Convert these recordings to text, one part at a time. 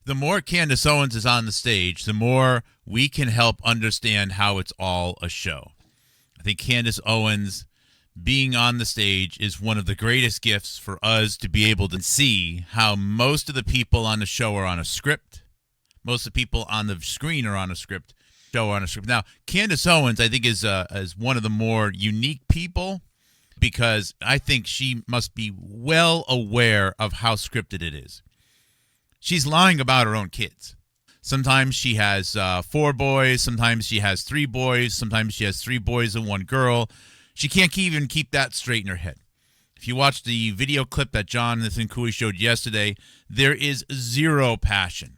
The more Candace Owens is on the stage, the more we can help understand how it's all a show. I think Candace Owens being on the stage is one of the greatest gifts for us to be able to see how most of the people on the show are on a script. Most of the people on the screen are on a script. Now, Candace Owens, I think, is one of the more unique people because I think she must be well aware of how scripted it is. She's lying about her own kids. Sometimes she has 4 boys. Sometimes she has 3 boys. Sometimes she has 3 boys and 1 girl. She can't even keep that straight in her head. If you watch the video clip that Jonathan Cooey showed yesterday, there is zero passion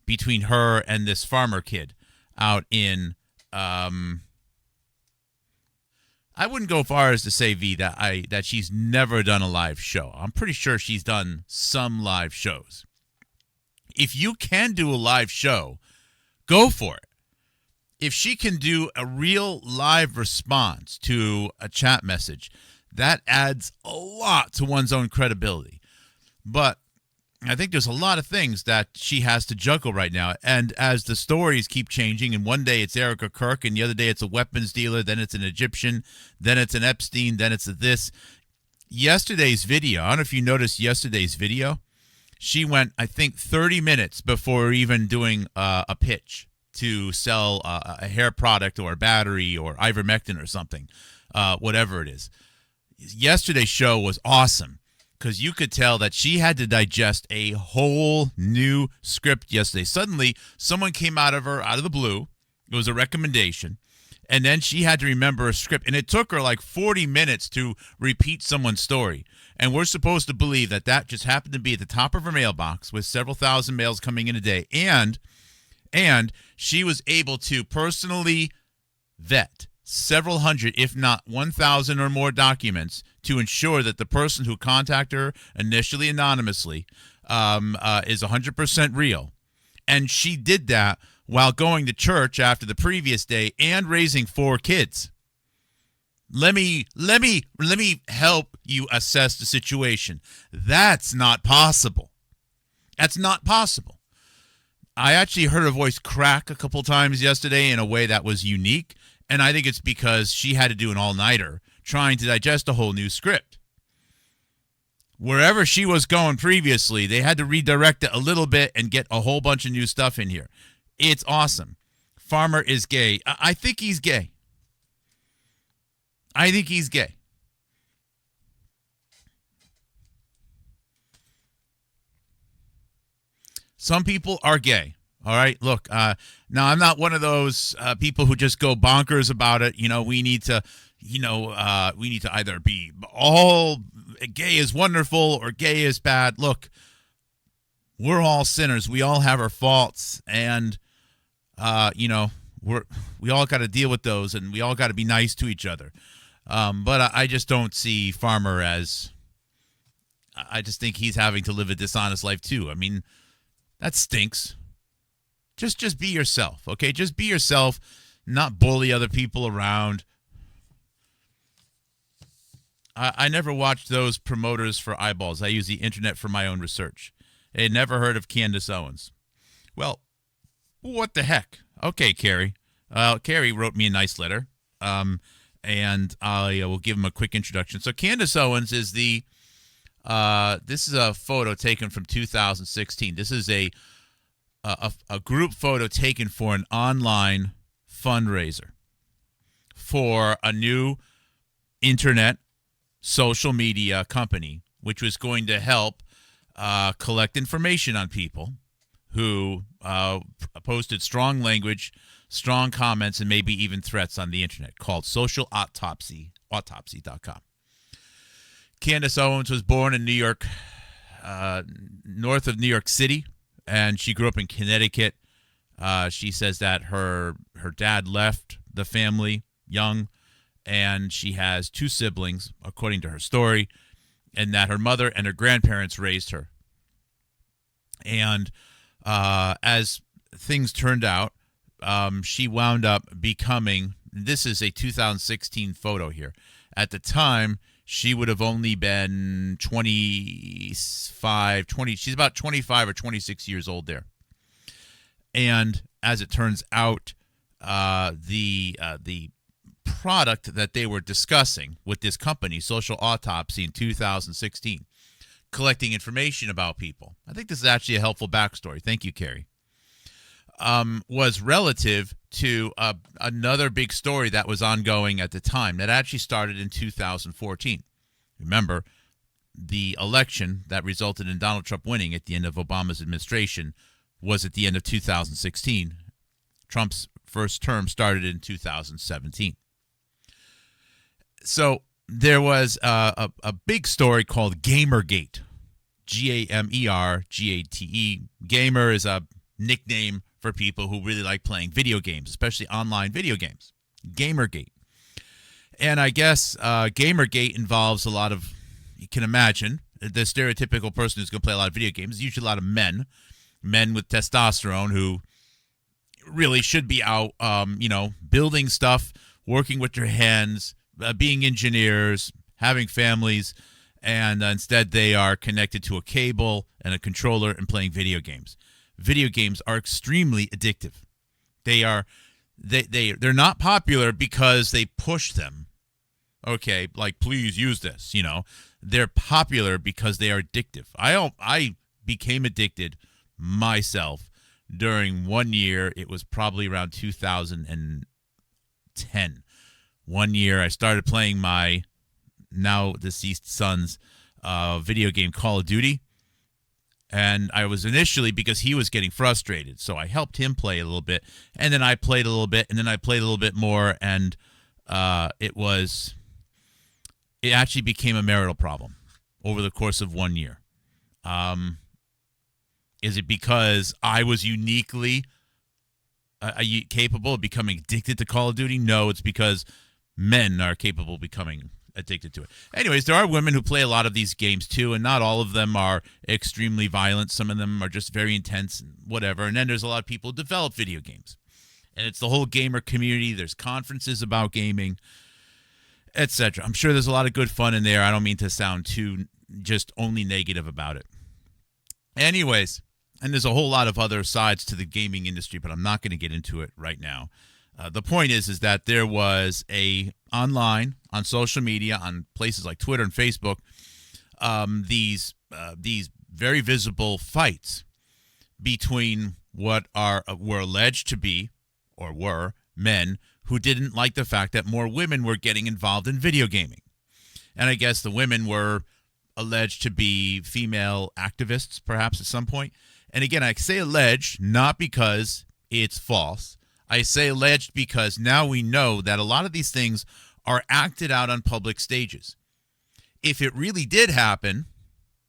between her and this farmer kid out in, I wouldn't go far as to say, V, that she's never done a live show. I'm pretty sure she's done some live shows. If you can do a live show, go for it. If she can do a real live response to a chat message, that adds a lot to one's own credibility. But I think there's a lot of things that she has to juggle right now. And as the stories keep changing, and one day it's Erica Kirk, and the other day it's a weapons dealer, then it's an Egyptian, then it's an Epstein, then it's a this. Yesterday's video, I don't know if you noticed yesterday's video, she went, I think, 30 minutes before even doing a pitch to sell a hair product or a battery or ivermectin or something, whatever it is. Yesterday's show was awesome because you could tell that she had to digest a whole new script yesterday. Suddenly, someone came out of the blue. It was a recommendation. And then she had to remember a script. And it took her like 40 minutes to repeat someone's story. And we're supposed to believe that that just happened to be at the top of her mailbox with several thousand mails coming in a day. And she was able to personally vet several hundred, if not 1,000 or more documents to ensure that the person who contacted her initially anonymously is 100% real. And she did that while going to church after the previous day and raising 4 kids. Let me help you assess the situation. That's not possible. That's not possible. I actually heard her voice crack a couple times yesterday in a way that was unique, and I think it's because she had to do an all-nighter trying to digest a whole new script. Wherever she was going previously, they had to redirect it a little bit and get a whole bunch of new stuff in here. It's awesome. Farmer is gay. I think he's gay. I think he's gay. Some people are gay. All right. Look, now I'm not one of those people who just go bonkers about it. You know, we need to either be all gay is wonderful or gay is bad. Look, we're all sinners. We all have our faults, and we all got to deal with those, and we all got to be nice to each other. But I just don't see Farmer as. I just think he's having to live a dishonest life too. I mean, that stinks. Just be yourself, okay? Just be yourself, not bully other people around. I never watched those promoters for eyeballs. I use the internet for my own research. I had never heard of Candace Owens. Well, what the heck? Okay, Carrie. Carrie wrote me a nice letter, and I will give him a quick introduction. So Candace Owens is this is a photo taken from 2016. This is a group photo taken for an online fundraiser for a new internet social media company, which was going to help collect information on people who posted strong language, strong comments, and maybe even threats on the internet, called Social Autopsy, autopsy.com. Candace Owens was born in New York, north of New York City, and she grew up in Connecticut. She says that her dad left the family young, and she has 2 siblings, according to her story, and that her mother and her grandparents raised her. And as things turned out, she wound up becoming, this is a 2016 photo here. At the time, she would have only been 25, 20, she's about 25 or 26 years old there. And as it turns out, the product that they were discussing with this company, Social Autopsy, in 2016, collecting information about people. I think this is actually a helpful backstory. Thank you, Carrie. Was relative to another big story that was ongoing at the time that actually started in 2014. Remember, the election that resulted in Donald Trump winning at the end of Obama's administration was at the end of 2016. Trump's first term started in 2017. So there was a big story called Gamergate. Gamergate. Gamer is a nickname for people who really like playing video games, especially online video games. Gamergate. And I guess Gamergate involves a lot of, you can imagine, the stereotypical person who's going to play a lot of video games, usually a lot of men with testosterone who really should be out, building stuff, working with their hands, being engineers, having families, and instead they are connected to a cable and a controller and playing video games. Video games are extremely addictive. They're not popular because they push them. Okay, like, please use this, They're popular because they are addictive. I became addicted myself during 1 year. It was probably around 2010. 1 year I started playing my now deceased son's video game Call of Duty. And I was initially, because he was getting frustrated, so I helped him play a little bit, and then I played a little bit, and then I played a little bit more, and it actually became a marital problem over the course of 1 year. Is it because I was uniquely capable of becoming addicted to Call of Duty? No, it's because men are capable of becoming addicted to it. Anyways, there are women who play a lot of these games too, and not all of them are extremely violent. Some of them are just very intense and whatever. And then there's a lot of people who develop video games. And it's the whole gamer community. There's conferences about gaming, etc. I'm sure there's a lot of good fun in there. I don't mean to sound too just only negative about it. Anyways, and there's a whole lot of other sides to the gaming industry, but I'm not going to get into it right now. The point is that there was online, on social media, on places like Twitter and Facebook, these very visible fights between what were alleged to be, or were, men who didn't like the fact that more women were getting involved in video gaming. And I guess the women were alleged to be female activists, perhaps at some point. And again, I say alleged not because it's false. I say alleged because now we know that a lot of these things are acted out on public stages. If it really did happen,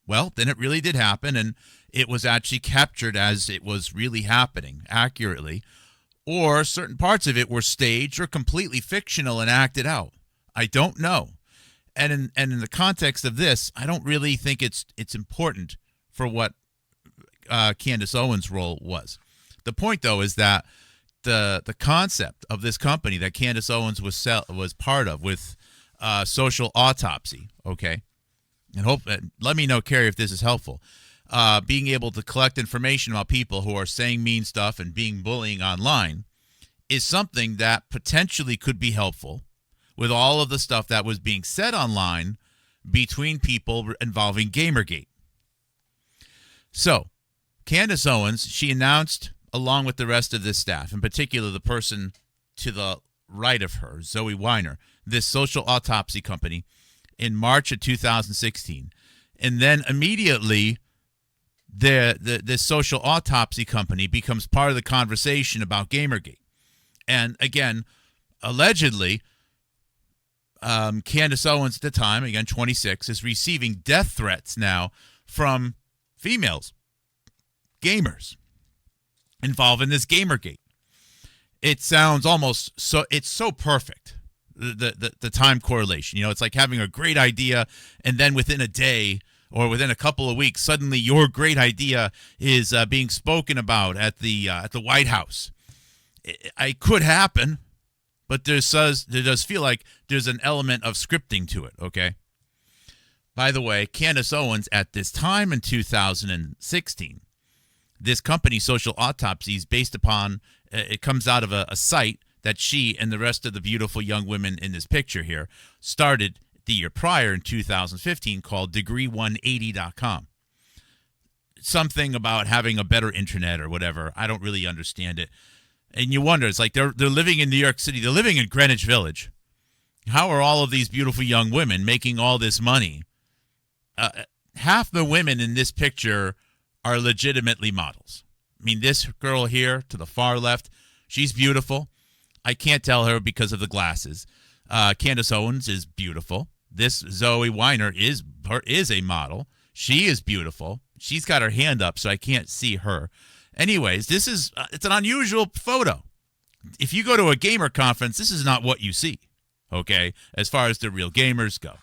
well, then it really did happen, and it was actually captured as it was really happening accurately, or certain parts of it were staged or completely fictional and acted out. I don't know. And in the context of this, I don't really think it's important for what Candace Owens' role was. The point, though, is that the concept of this company that Candace Owens was part of with Social Autopsy, okay, and let me know, Carrie, if this is helpful. Being able to collect information about people who are saying mean stuff and being bullying online is something that potentially could be helpful with all of the stuff that was being said online between people involving Gamergate. So, Candace Owens, she announced, along with the rest of this staff, in particular the person to the right of her, Zoe Weiner, this Social Autopsy company, in March of 2016. And then immediately, this Social Autopsy company becomes part of the conversation about Gamergate. And again, allegedly, Candace Owens at the time, again 26, is receiving death threats now from females, gamers, involved in this Gamergate. It sounds almost so, it's so perfect, the time correlation. It's like having a great idea, and then within a day or within a couple of weeks, suddenly your great idea is being spoken about at the White House. It could happen, but there does feel like there's an element of scripting to it, okay? By the way, Candace Owens, at this time in 2016, this company, Social Autopsies, based upon, it comes out of a site that she and the rest of the beautiful young women in this picture here started the year prior in 2015 called degree180.com. Something about having a better internet or whatever. I don't really understand it. And you wonder, it's like they're living in New York City. They're living in Greenwich Village. How are all of these beautiful young women making all this money? Half the women in this picture are legitimately models. I mean, this girl here to the far left, she's beautiful. I can't tell her because of the glasses. Candace Owens is beautiful. This Zoe Weiner is a model. She is beautiful. She's got her hand up, so I can't see her. Anyways, it's an unusual photo. If you go to a gamer conference, this is not what you see, okay, as far as the real gamers go.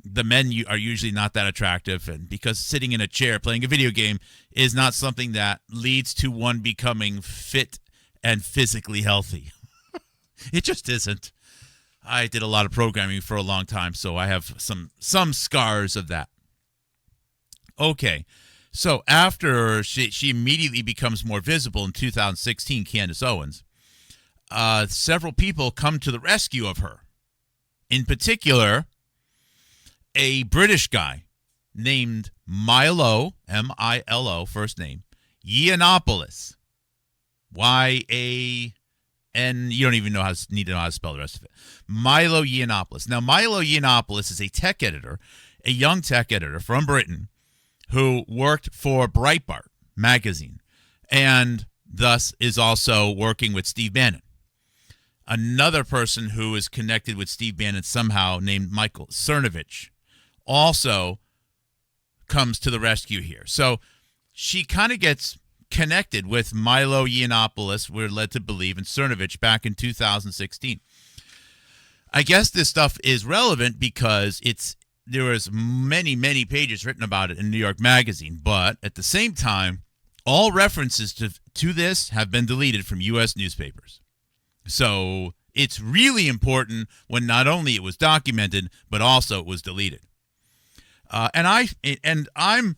The men are usually not that attractive, and because sitting in a chair playing a video game is not something that leads to one becoming fit and physically healthy. It just isn't. I did a lot of programming for a long time, so I have some scars of that. Okay, so after she immediately becomes more visible in 2016, Candace Owens, several people come to the rescue of her. In particular, a British guy named Milo, M-I-L-O, first name, Yiannopoulos, Y-A-N, you don't even need to know how to spell the rest of it. Milo Yiannopoulos. Now, Milo Yiannopoulos is a tech editor, a young tech editor from Britain who worked for Breitbart magazine and thus is also working with Steve Bannon. Another person who is connected with Steve Bannon somehow named Michael Cernovich also comes to the rescue here. So she kind of gets connected with Milo Yiannopoulos, we're led to believe, and Cernovich back in 2016. I guess this stuff is relevant because there was many, many pages written about it in New York Magazine, but at the same time, all references to this have been deleted from U.S. newspapers. So it's really important when not only it was documented, but also it was deleted. I'm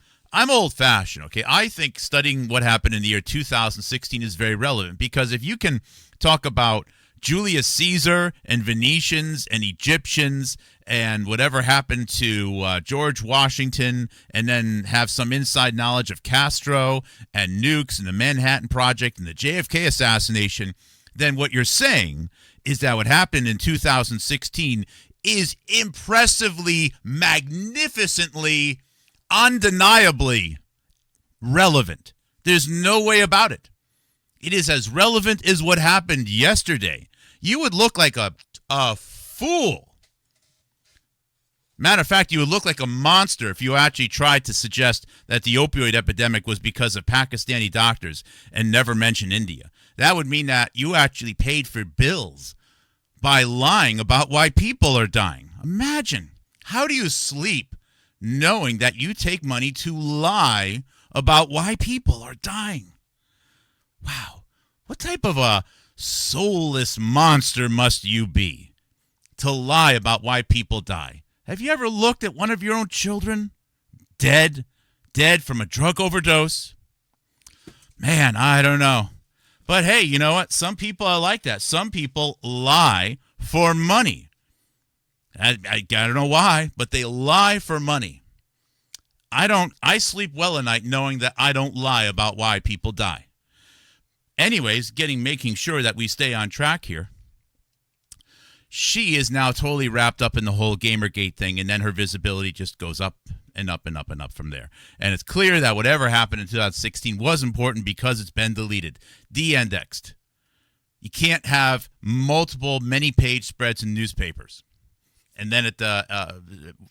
old-fashioned, okay? I think studying what happened in the year 2016 is very relevant because if you can talk about Julius Caesar and Venetians and Egyptians and whatever happened to George Washington and then have some inside knowledge of Castro and nukes and the Manhattan Project and the JFK assassination, then what you're saying is that what happened in 2016 is impressively, magnificently, undeniably relevant. There's no way about it. It is as relevant as what happened yesterday. You would look like a fool. Matter of fact, you would look like a monster if you actually tried to suggest that the opioid epidemic was because of Pakistani doctors and never mention India. That would mean that you actually paid for bills by lying about why people are dying. Imagine, how do you sleep knowing that you take money to lie about why people are dying? Wow, what type of a soulless monster must you be to lie about why people die? Have you ever looked at one of your own children dead from a drug overdose? Man, I don't know. But hey, you know what? Some people are like that. Some people lie for money. I don't know why, but they lie for money. I sleep well at night knowing that I don't lie about why people die. Anyways, making sure that we stay on track here. She is now totally wrapped up in the whole Gamergate thing, and then her visibility just goes up and up and up and up from there. And it's clear that whatever happened in 2016 was important because it's been deleted, de-indexed. You can't have many-page spreads in newspapers, and then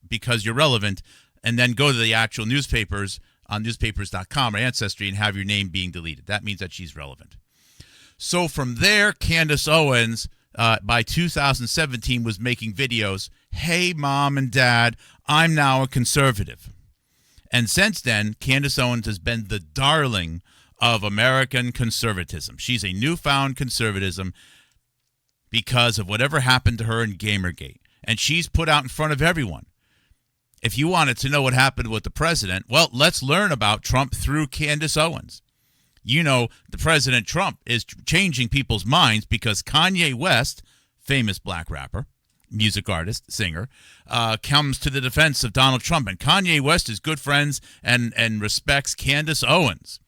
because you're relevant, and then go to the actual newspapers on newspapers.com or Ancestry and have your name being deleted. That means that she's relevant. So from there, Candace Owens, by 2017, was making videos. Hey, Mom and Dad, I'm now a conservative. And since then, Candace Owens has been the darling of American conservatism. She's a newfound conservatism because of whatever happened to her in Gamergate. And she's put out in front of everyone If you wanted to know what happened with the president, well, let's learn about Trump through Candace Owens. You know, the President Trump is changing people's minds because Kanye West, famous black rapper, music artist, singer, comes to the defense of Donald Trump. And Kanye West is good friends and respects Candace Owens.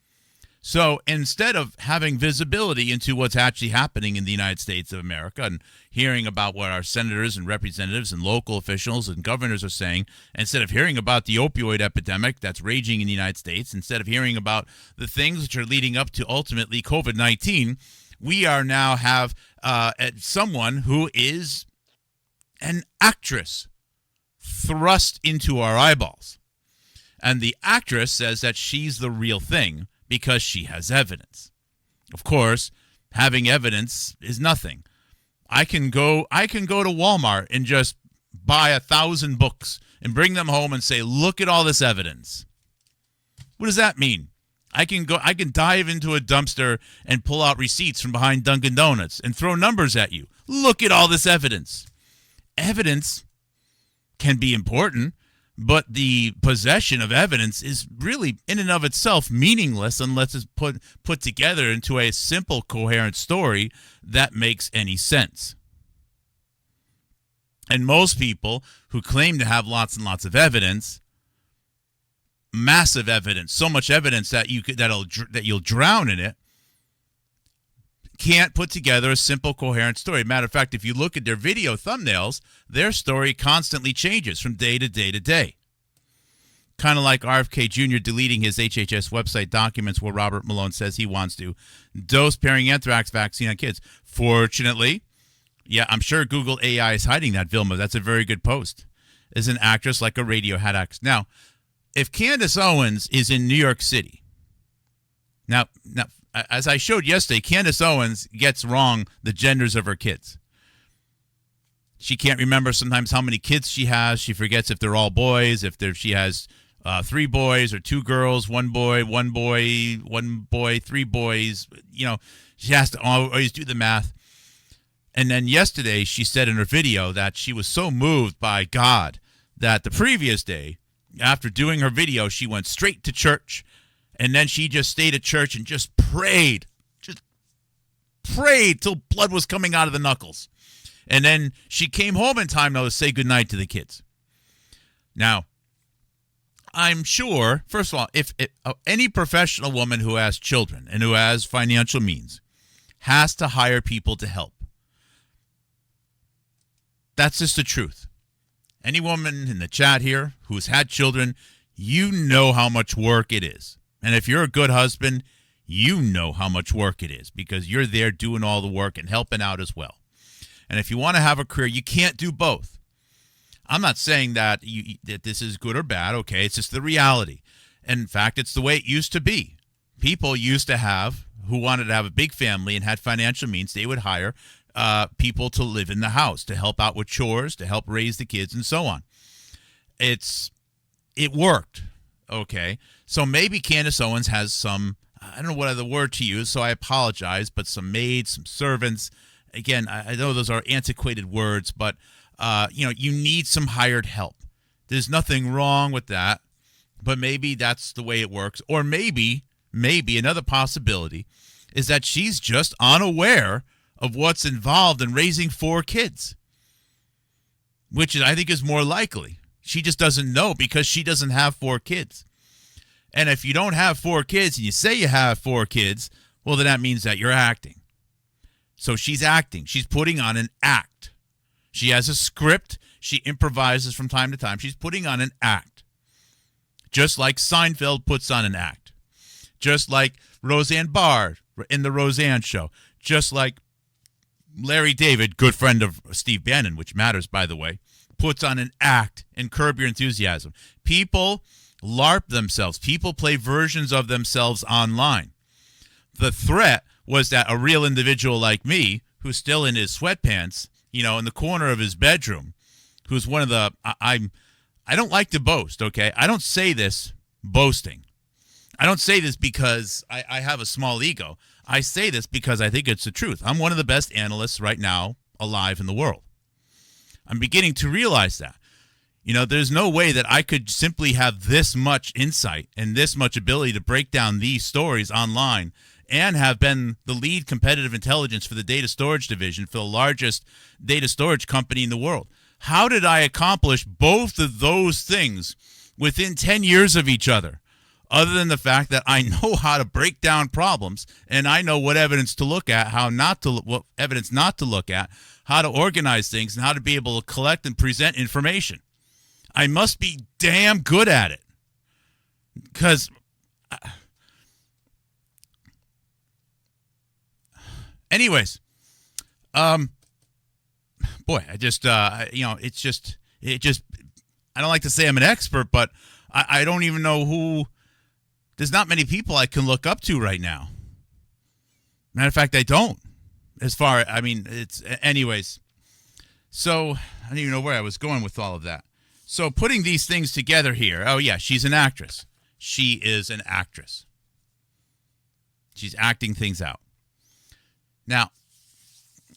So instead of having visibility into what's actually happening in the United States of America and hearing about what our senators and representatives and local officials and governors are saying, instead of hearing about the opioid epidemic that's raging in the United States, instead of hearing about the things which are leading up to ultimately COVID-19, we are now have someone who is an actress thrust into our eyeballs. And the actress says that she's the real thing because she has evidence. Of course, having evidence is nothing. I can go to Walmart and just buy 1,000 books and bring them home and say, look at all this evidence. What does that mean? I can dive into a dumpster and pull out receipts from behind Dunkin' Donuts and throw numbers at you. Look at all this evidence. Evidence can be important, but the possession of evidence is really in and of itself meaningless unless it's put together into a simple, coherent story that makes any sense. And most people who claim to have lots and lots of evidence, massive evidence, so much evidence that you'll drown in it, can't put together a simple, coherent story. Matter of fact, if you look at their video thumbnails, their story constantly changes from day to day to day. Kind of like RFK Jr. deleting his HHS website documents where Robert Malone says he wants to dose pairing anthrax vaccine on kids. Fortunately, yeah, I'm sure Google AI is hiding that, Vilma. That's a very good post. Is an actress like a Radiohead actress. Now, if Candace Owens is in New York City, now, as I showed yesterday, Candace Owens gets wrong the genders of her kids. She can't remember sometimes how many kids she has. She forgets if they're all boys, if she has 3 boys or 2 girls, 1 boy, 3 boys. You know, she has to always do the math. And then yesterday she said in her video that she was so moved by God that the previous day, after doing her video, she went straight to church. And then she just stayed at church and just prayed till blood was coming out of the knuckles. And then she came home in time, though, to say goodnight to the kids. Now, I'm sure, first of all, if any professional woman who has children and who has financial means has to hire people to help. That's just the truth. Any woman in the chat here who's had children, you know how much work it is. And if you're a good husband, you know how much work it is because you're there doing all the work and helping out as well. And if you want to have a career, you can't do both. I'm not saying that that this is good or bad, okay? It's just the reality. And in fact, it's the way it used to be. People used to who wanted to have a big family and had financial means, they would hire people to live in the house, to help out with chores, to help raise the kids, and so on. It worked, okay? So maybe Candace Owens has some, I don't know what other word to use, so I apologize, but some maids, some servants. Again, I know those are antiquated words, but you need some hired help. There's nothing wrong with that, but maybe that's the way it works. Or maybe another possibility is that she's just unaware of what's involved in raising 4 kids, which I think is more likely. She just doesn't know because she doesn't have 4 kids. And if you don't have 4 kids and you say you have 4 kids, well, then that means that you're acting. So she's acting. She's putting on an act. She has a script. She improvises from time to time. She's putting on an act. Just like Seinfeld puts on an act. Just like Roseanne Barr in the Roseanne Show. Just like Larry David, good friend of Steve Bannon, which matters, by the way, puts on an act in Curb Your Enthusiasm. People LARP themselves. People play versions of themselves online. The threat was that a real individual like me, who's still in his sweatpants, in the corner of his bedroom, who's one of the, I don't like to boast, okay? I don't say this boasting. I don't say this because I have a small ego. I say this because I think it's the truth. I'm one of the best analysts right now alive in the world. I'm beginning to realize that. There's no way that I could simply have this much insight and this much ability to break down these stories online and have been the lead competitive intelligence for the data storage division for the largest data storage company in the world. How did I accomplish both of those things within 10 years of each other? Other than the fact that I know how to break down problems and I know what evidence to look at, what evidence not to look at, how to organize things, and how to be able to collect and present information. I must be damn good at it. Because, anyways, boy, I just, I don't like to say I'm an expert, but I don't even know who. There's not many people I can look up to right now. Matter of fact, I don't. Anyways. So, I don't even know where I was going with all of that. So, putting these things together here. Oh, yeah, she's an actress. She is an actress. She's acting things out. Now,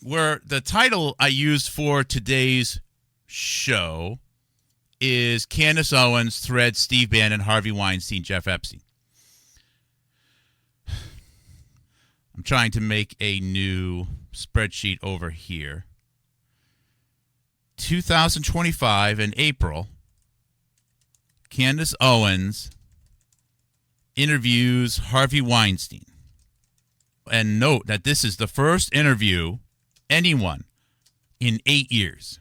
the title I used for today's show is Candace Owens threads Steve Bannon, Harvey Weinstein, Jeff Epstein. I'm trying to make a new spreadsheet over here. 2025 in April, Candace Owens interviews Harvey Weinstein. And note that this is the first interview anyone in 8 years.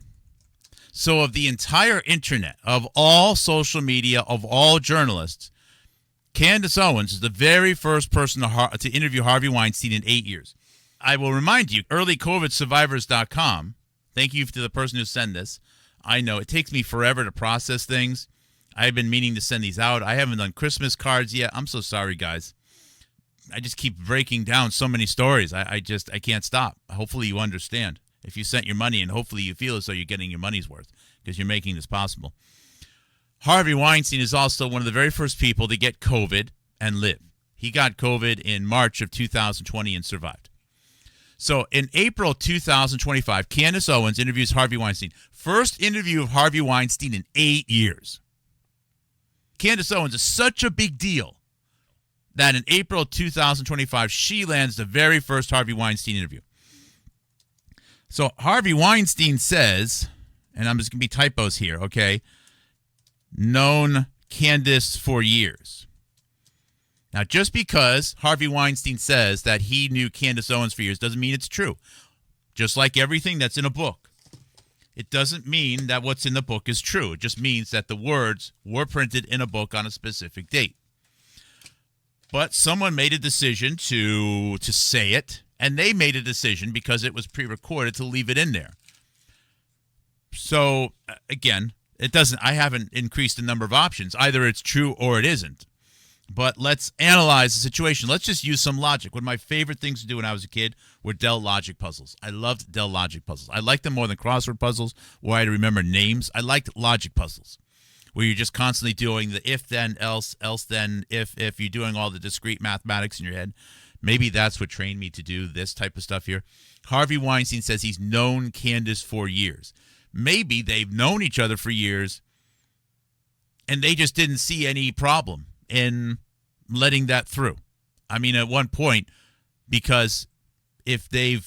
So of the entire internet, of all social media, of all journalists, Candace Owens is the very first person to interview Harvey Weinstein in 8 years. I will remind you, earlycovidsurvivors.com, thank you to the person who sent this. I know it takes me forever to process things. I've been meaning to send these out. I haven't done Christmas cards yet. I'm so sorry, guys. I just keep breaking down so many stories. I can't stop. Hopefully you understand. If you sent your money, and hopefully you feel as though you're getting your money's worth because you're making this possible. Harvey Weinstein is also one of the very first people to get COVID and live. He got COVID in March of 2020 and survived. So in April 2025, Candace Owens interviews Harvey Weinstein. First interview of Harvey Weinstein in 8 years. Candace Owens is such a big deal that in April 2025, she lands the very first Harvey Weinstein interview. So Harvey Weinstein says, and I'm just going to be typos here, okay? Known Candace for years. Now, just because Harvey Weinstein says that he knew Candace Owens for years doesn't mean it's true. Just like everything that's in a book. It doesn't mean that what's in the book is true. It just means that the words were printed in a book on a specific date. But someone made a decision to say it, and they made a decision because it was pre-recorded to leave it in there. So, again, I haven't increased the number of options. Either it's true or it isn't. But let's analyze the situation. Let's just use some logic. One of my favorite things to do when I was a kid were Dell logic puzzles. I loved Dell logic puzzles. I liked them more than crossword puzzles where I had to remember names. I liked logic puzzles where you're just constantly doing the if, then, else, then, if you're doing all the discrete mathematics in your head. Maybe that's what trained me to do this type of stuff here. Harvey Weinstein says he's known Candace for years. Maybe they've known each other for years and they just didn't see any problem in letting that through. I mean, at one point, because if they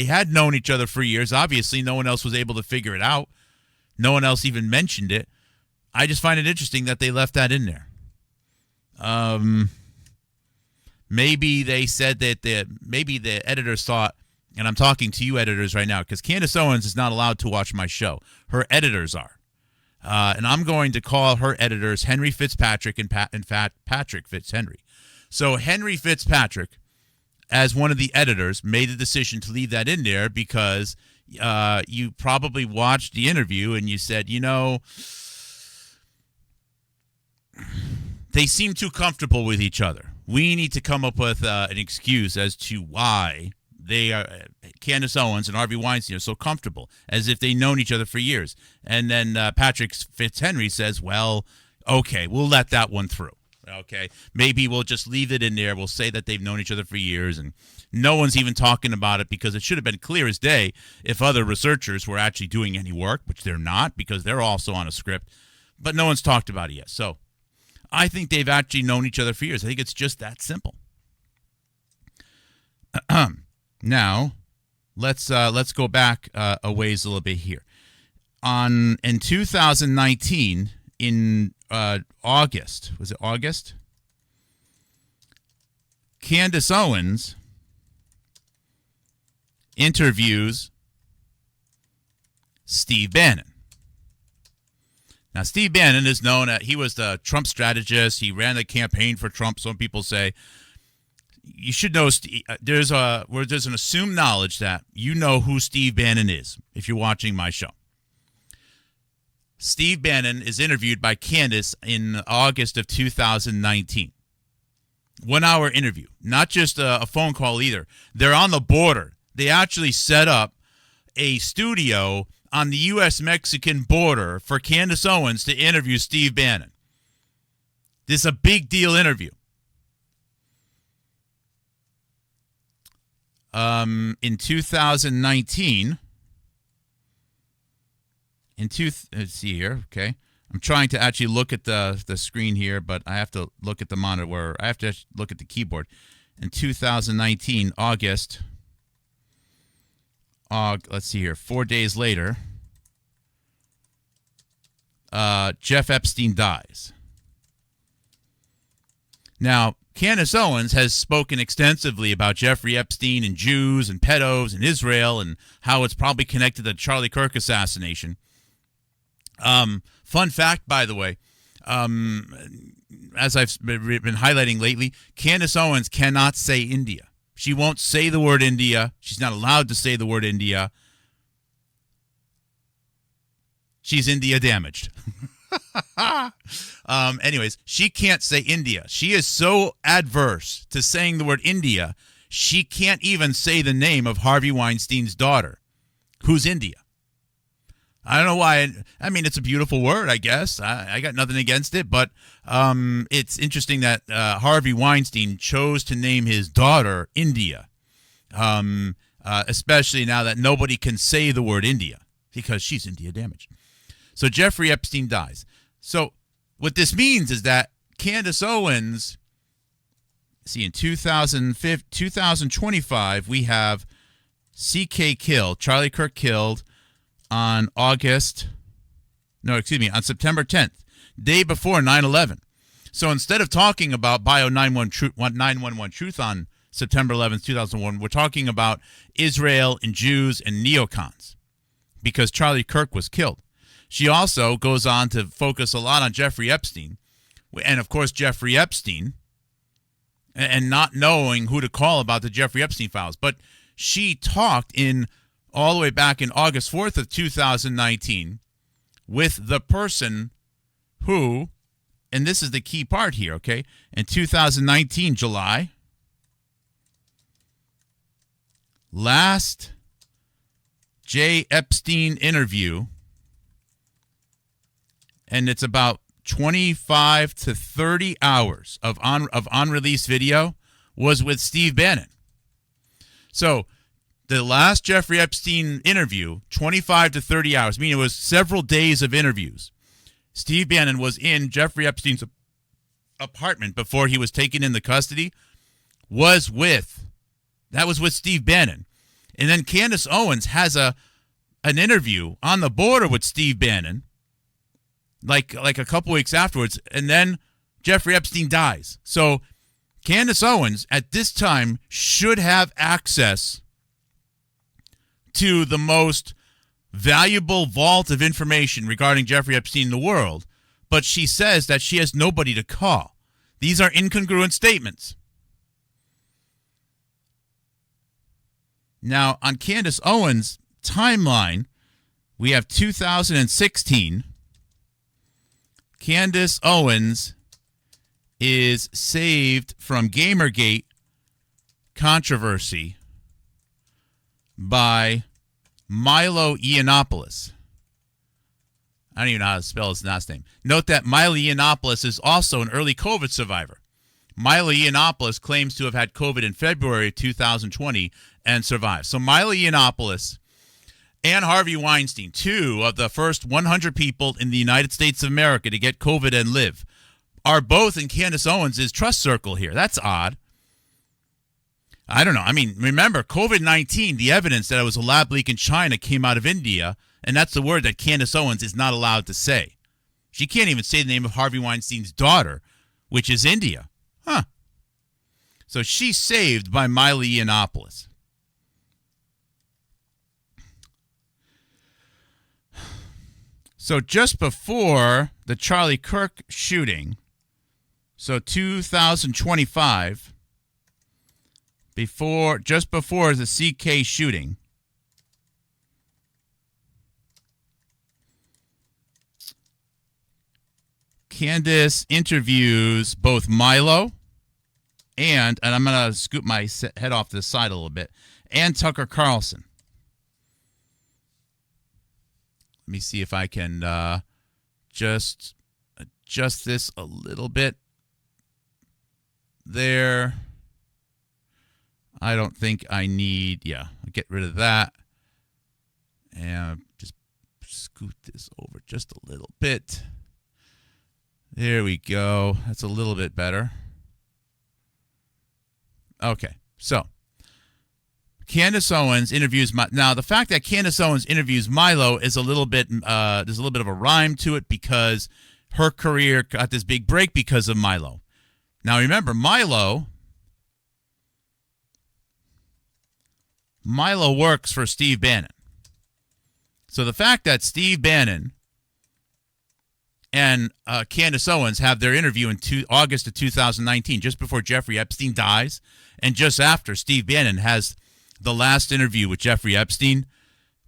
had known each other for years, obviously no one else was able to figure it out. No one else even mentioned it. I just find it interesting that they left that in there. Maybe they said that maybe the editors thought, and I'm talking to you editors right now, because Candace Owens is not allowed to watch my show. Her editors are. And I'm going to call her editors Henry Fitzpatrick and Patrick Fitzhenry. So Henry Fitzpatrick, as one of the editors, made the decision to leave that in there because you probably watched the interview and you said, they seem too comfortable with each other. We need to come up with an excuse as to why Candace Owens and Harvey Weinstein are so comfortable, as if they've known each other for years. And then Patrick Fitzhenry says, well, okay, we'll let that one through. Okay, maybe we'll just leave it in there. We'll say that they've known each other for years, and no one's even talking about it because it should have been clear as day if other researchers were actually doing any work, which they're not because they're also on a script, but no one's talked about it yet. So I think they've actually known each other for years. I think it's just that simple. Now, let's go back a ways a little bit here. In 2019, in August, was it August? Candace Owens interviews Steve Bannon. Now, Steve Bannon is known as, he was the Trump strategist. He ran the campaign for Trump. Some people say you should know. There's an assumed knowledge that you know who Steve Bannon is if you're watching my show. Steve Bannon is interviewed by Candace in August of 2019. 1 hour interview, not just a phone call either. They're on the border. They actually set up a studio on the U.S.-Mexican border for Candace Owens to interview Steve Bannon. This is a big deal interview. In 2019, let's see here, okay. I'm trying to actually look at the screen here, but I have to look at the monitor. I have to look at the keyboard. In 2019, August, let's see here, 4 days later, Jeff Epstein dies. Now, Candace Owens has spoken extensively about Jeffrey Epstein and Jews and pedos and Israel and how it's probably connected to the Charlie Kirk assassination. Fun fact, by the way, as I've been highlighting lately, Candace Owens cannot say India. She won't say the word India. She's not allowed to say the word India. She's India damaged. Anyways, she can't say India. She is so adverse to saying the word India, she can't even say the name of Harvey Weinstein's daughter, who's India. I don't know why. I mean, it's a beautiful word, I guess. I got nothing against it, but it's interesting that Harvey Weinstein chose to name his daughter India, especially now that nobody can say the word India because she's India damaged. So Jeffrey Epstein dies. So what this means is that Candace Owens, see, in 2025, we have CK killed, Charlie Kirk killed, on September 10th, day before 9/11. So instead of talking about Bio 911 Truth on September 11th, 2001, we're talking about Israel and Jews and neocons because Charlie Kirk was killed. She also goes on to focus a lot on Jeffrey Epstein. And, of course, Jeffrey Epstein, and not knowing who to call about the Jeffrey Epstein files. But she talked all the way back in August 4th of 2019 with the person who, and this is the key part here, okay? In 2019, July, last J. Epstein interview, and it's about 25 to 30 hours of unreleased video, was with Steve Bannon. So the last Jeffrey Epstein interview, 25 to 30 hours, meaning it was several days of interviews. Steve Bannon was in Jeffrey Epstein's apartment before he was taken into custody, was with Steve Bannon. And then Candace Owens has an interview on the border with Steve Bannon, like a couple weeks afterwards, and then Jeffrey Epstein dies. So Candace Owens at this time should have access to the most valuable vault of information regarding Jeffrey Epstein in the world, but she says that she has nobody to call. These are incongruent statements. Now, on Candace Owens' timeline, we have 2016. Candace Owens is saved from Gamergate controversy by Milo Yiannopoulos. I don't even know how to spell his last name. Note that Milo Yiannopoulos is also an early COVID survivor. Milo Yiannopoulos claims to have had COVID in February 2020 and survived. So Milo Yiannopoulos and Harvey Weinstein, two of the first 100 people in the United States of America to get COVID and live, are both in Candace Owens' trust circle here. That's odd. I don't know. I mean, remember, COVID-19, the evidence that it was a lab leak in China came out of India, and that's the word that Candace Owens is not allowed to say. She can't even say the name of Harvey Weinstein's daughter, which is India. Huh. So she's saved by Milo Yiannopoulos. So just before the Charlie Kirk shooting, so 2025, just before the CK shooting, Candace interviews both Milo and I'm going to scoot my head off to the side a little bit, and Tucker Carlson. Let me see if I can just adjust this a little bit there. I don't think I need, I'll get rid of that. And just scoot this over just a little bit. There we go. That's a little bit better. Okay, so Candace Owens interviews now. The fact that Candace Owens interviews Milo is a little bit. There's a little bit of a rhyme to it because her career got this big break because of Milo. Now remember, Milo works for Steve Bannon. So the fact that Steve Bannon and Candace Owens have their interview in August of 2019, just before Jeffrey Epstein dies, and just after Steve Bannon has the last interview with Jeffrey Epstein,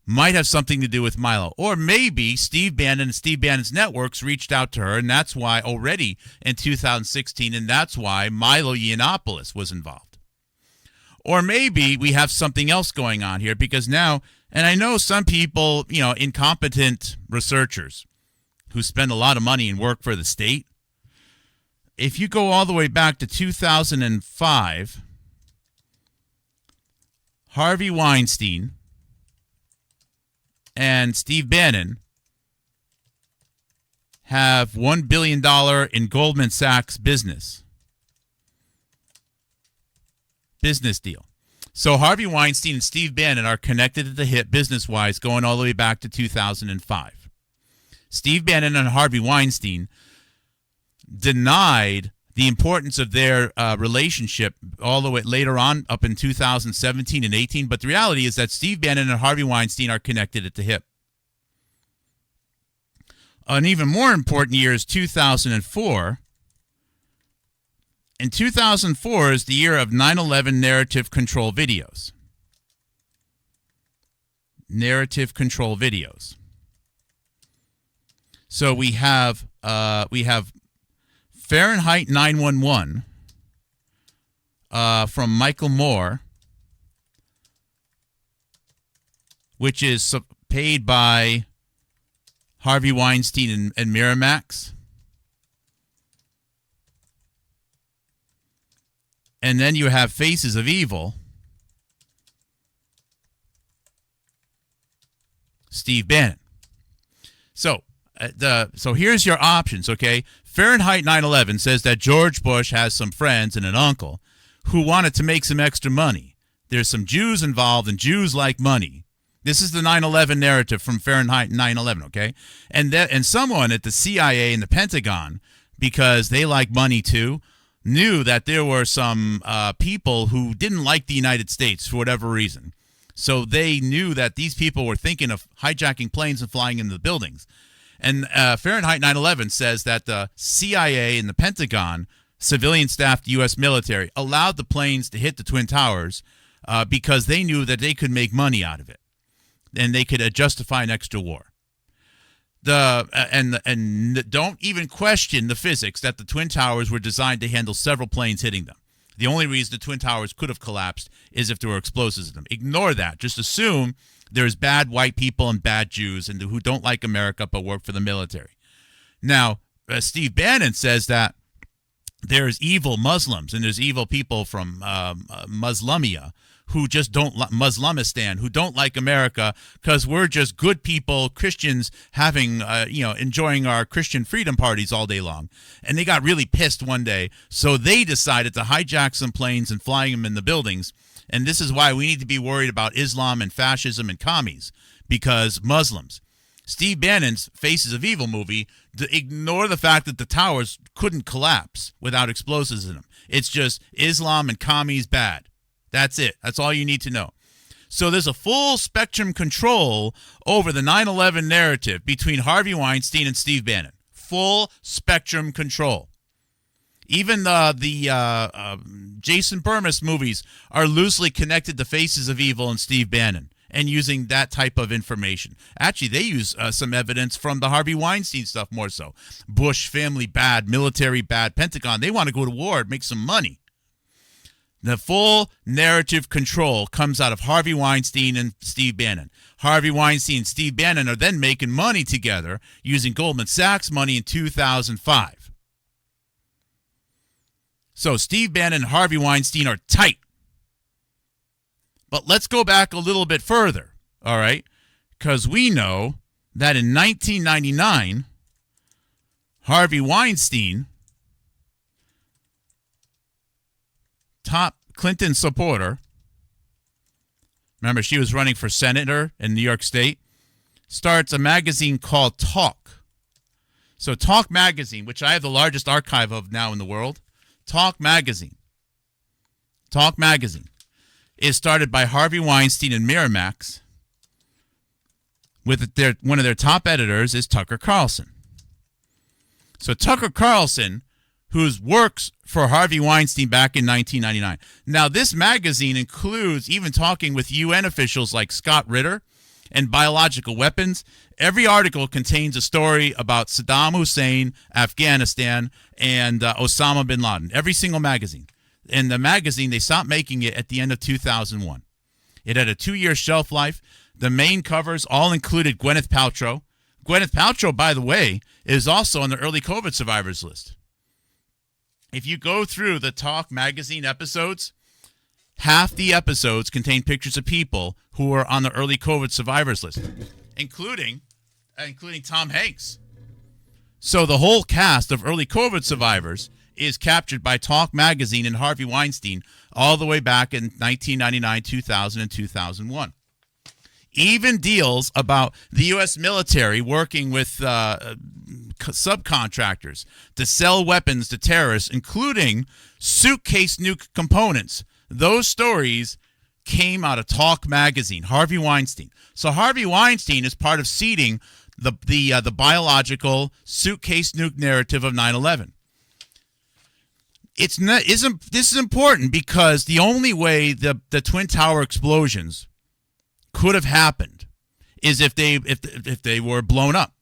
might have something to do with Milo. Or maybe Steve Bannon and Steve Bannon's networks reached out to her, and that's why already in 2016, and that's why Milo Yiannopoulos was involved. Or maybe we have something else going on here, because now, and I know some people, incompetent researchers who spend a lot of money and work for the state. If you go all the way back to 2005, Harvey Weinstein and Steve Bannon have $1 billion in Goldman Sachs business deal. So Harvey Weinstein and Steve Bannon are connected at the hip business-wise going all the way back to 2005. Steve Bannon and Harvey Weinstein denied the importance of their relationship all the way later on up in 2017 and 18. But the reality is that Steve Bannon and Harvey Weinstein are connected at the hip. An even more important year is 2004. And 2004 is the year of 9/11 narrative control videos. Narrative control videos. So we have Fahrenheit 9/11 from Michael Moore, which is paid by Harvey Weinstein and Miramax. And then you have Faces of Evil, Steve Bannon. So here's your options, okay? Fahrenheit 9/11 says that George Bush has some friends and an uncle who wanted to make some extra money. There's some Jews involved, and Jews like money. This is the 9/11 narrative from Fahrenheit 9/11, okay? And someone at the CIA and the Pentagon, because they like money too, knew that there were some people who didn't like the United States for whatever reason. So they knew that these people were thinking of hijacking planes and flying into the buildings. And Fahrenheit 9/11 says that the CIA and the Pentagon, civilian-staffed U.S. military, allowed the planes to hit the Twin Towers because they knew that they could make money out of it, and they could justify an extra war. And don't even question the physics that the Twin Towers were designed to handle several planes hitting them. The only reason the Twin Towers could have collapsed is if there were explosives in them. Ignore that. Just assume There's bad white people and bad Jews and who don't like America but work for the military. Now, Steve Bannon says that there's evil Muslims and there's evil people from Muslimia who just don't Muslimistan, who don't like America because we're just good people, Christians having, enjoying our Christian freedom parties all day long. And they got really pissed one day. So they decided to hijack some planes and fly them in the buildings. And this is why we need to be worried about Islam and fascism and commies, because Muslims. Steve Bannon's Faces of Evil movie, ignore the fact that the towers couldn't collapse without explosives in them. It's just Islam and commies bad. That's it. That's all you need to know. So there's a full spectrum control over the 9/11 narrative between Harvey Weinstein and Steve Bannon. Full spectrum control. Even the Jason Burmis movies are loosely connected to Faces of Evil and Steve Bannon and using that type of information. Actually, they use some evidence from the Harvey Weinstein stuff more so. Bush family bad, military bad, Pentagon. They want to go to war and make some money. The full narrative control comes out of Harvey Weinstein and Steve Bannon. Harvey Weinstein and Steve Bannon are then making money together using Goldman Sachs money in 2005. So Steve Bannon and Harvey Weinstein are tight. But let's go back a little bit further, all right? Because we know that in 1999, Harvey Weinstein, top Clinton supporter, remember she was running for senator in New York State, starts a magazine called Talk. So Talk magazine, which I have the largest archive of now in the world, Talk magazine is started by Harvey Weinstein and Miramax. With one of their top editors is Tucker Carlson. So Tucker Carlson, who works for Harvey Weinstein back in 1999. Now, this magazine includes even talking with UN officials like Scott Ritter and biological weapons. Every article contains a story about Saddam Hussein, Afghanistan, and Osama bin Laden. Every single magazine. And the magazine, they stopped making it at the end of 2001. It had a 2-year shelf life. The main covers all included Gwyneth Paltrow. Gwyneth Paltrow, by the way, is also on the early COVID survivors list. If you go through the Talk magazine episodes, half the episodes contain pictures of people who are on the early COVID survivors list, including Tom Hanks. So the whole cast of early COVID survivors is captured by Talk magazine and Harvey Weinstein all the way back in 1999, 2000, and 2001. Even deals about the U.S. military working with subcontractors to sell weapons to terrorists, including suitcase nuke components. Those stories came out of Talk magazine, Harvey Weinstein. So Harvey Weinstein is part of seeding the biological suitcase nuke narrative of 9/11. This is important because the only way the Twin Tower explosions could have happened is if they were blown up.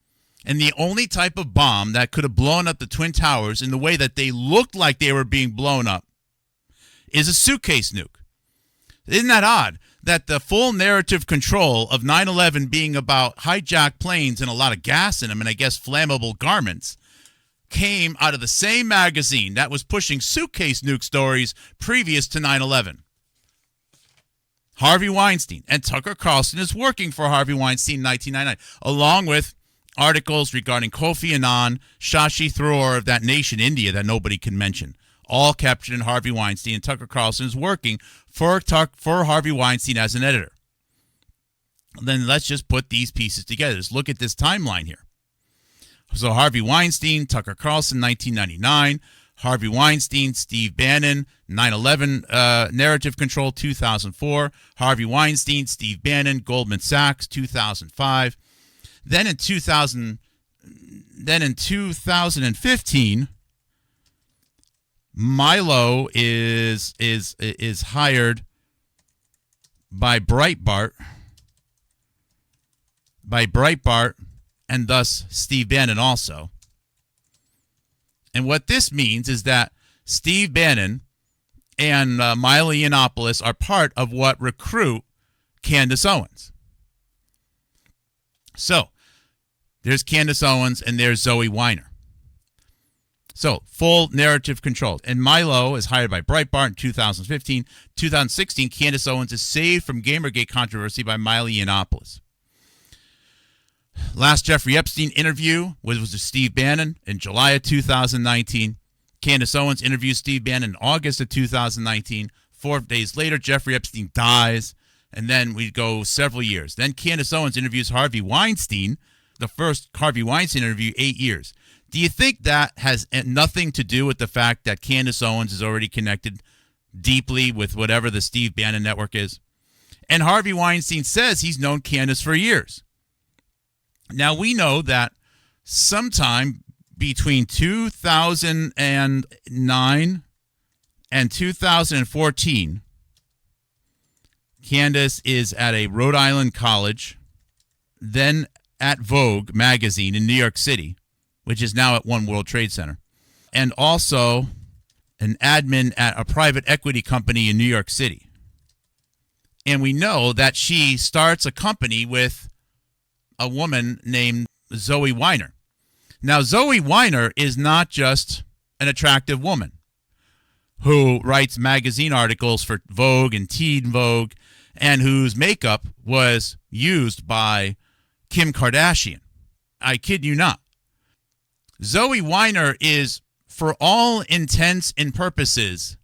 And the only type of bomb that could have blown up the Twin Towers in the way that they looked like they were being blown up is a suitcase nuke. Isn't that odd that the full narrative control of 9/11 being about hijacked planes and a lot of gas in them and I guess flammable garments came out of the same magazine that was pushing suitcase nuke stories previous to 9/11. Harvey Weinstein. And Tucker Carlson is working for Harvey Weinstein in 1999, along with articles regarding Kofi Annan, Shashi Tharoor of that nation, India, that nobody can mention. All captured in Harvey Weinstein. And Tucker Carlson is working for Harvey Weinstein as an editor. Then let's just put these pieces together. Let's look at this timeline here. So Harvey Weinstein, Tucker Carlson, 1999. Harvey Weinstein, Steve Bannon, 9/11 narrative control, 2004. Harvey Weinstein, Steve Bannon, Goldman Sachs, 2005. Then in 2015, Milo is hired by Breitbart, and thus Steve Bannon also. And what this means is that Steve Bannon and Milo Yiannopoulos are part of what recruit Candace Owens. So there's Candace Owens and there's Zoe Weiner. So full narrative control. And Milo is hired by Breitbart in 2015. 2016, Candace Owens is saved from Gamergate controversy by Milo Yiannopoulos. Last Jeffrey Epstein interview was with Steve Bannon in July of 2019. Candace Owens interviews Steve Bannon in August of 2019. 4 days later, Jeffrey Epstein dies. And then we go several years. Then Candace Owens interviews Harvey Weinstein, the first Harvey Weinstein interview, 8 years. Do you think that has nothing to do with the fact that Candace Owens is already connected deeply with whatever the Steve Bannon network is? And Harvey Weinstein says he's known Candace for years. Now, we know that sometime between 2009 and 2014, Candace is at a Rhode Island college, then at Vogue magazine in New York City, which is now at One World Trade Center, and also an admin at a private equity company in New York City. And we know that she starts a company with a woman named Zoe Weiner. Now, Zoe Weiner is not just an attractive woman who writes magazine articles for Vogue and Teen Vogue, and whose makeup was used by Kim Kardashian. I kid you not. Zoe Weiner is, for all intents and purposes,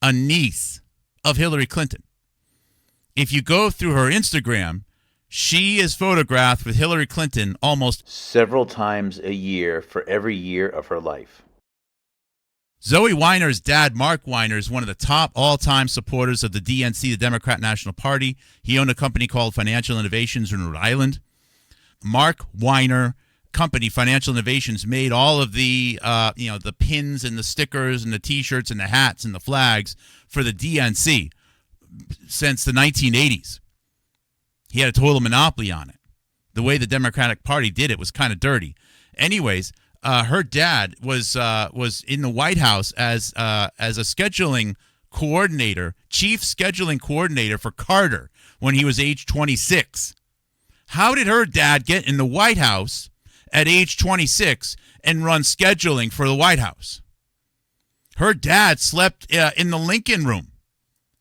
a niece of Hillary Clinton. If you go through her Instagram, she is photographed with Hillary Clinton almost several times a year for every year of her life. Zoe Weiner's dad, Mark Weiner, is one of the top all-time supporters of the DNC, the Democrat National Party. He owned a company called Financial Innovations in Rhode Island. Mark Weiner company, Financial Innovations, made all of the the pins and the stickers and the T-shirts and the hats and the flags for the DNC since the 1980s. He had a total monopoly on it. The way the Democratic Party did it was kind of dirty. Anyways, her dad was in the White House as a scheduling coordinator, chief scheduling coordinator for Carter when he was age 26. How did her dad get in the White House at age 26 and run scheduling for the White House? Her dad slept in the Lincoln Room,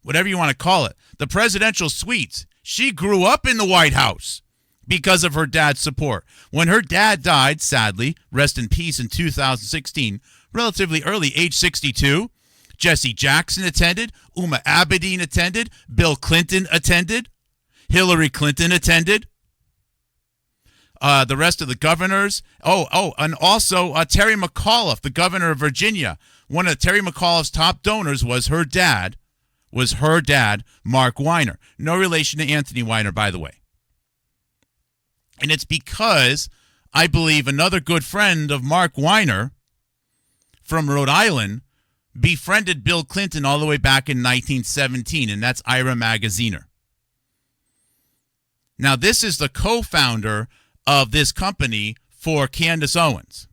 whatever you want to call it, the presidential suites. She grew up in the White House because of her dad's support. When her dad died, sadly, rest in peace, in 2016, relatively early, age 62, Jesse Jackson attended, Uma Abedin attended, Bill Clinton attended, Hillary Clinton attended, the rest of the governors. And also Terry McAuliffe, the governor of Virginia. One of Terry McAuliffe's top donors was her dad, Mark Weiner. No relation to Anthony Weiner, by the way. And it's because I believe another good friend of Mark Weiner from Rhode Island befriended Bill Clinton all the way back in 1917, and that's Ira Magaziner. Now, this is the co-founder of this company for Candace Owens.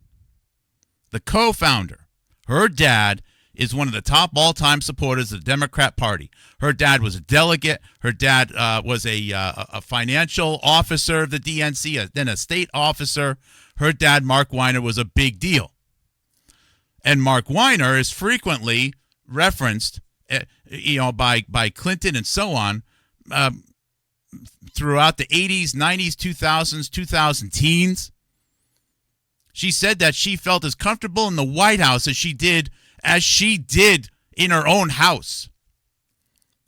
The co-founder. Her dad is one of the top all-time supporters of the Democrat Party. Her dad was a delegate. Her dad was a financial officer of the DNC, then a state officer. Her dad, Mark Weiner, was a big deal. And Mark Weiner is frequently referenced, by Clinton and so on, throughout the 80s, 90s, 2000s, 2010s. She said that she felt as comfortable in the White House as she did in her own house.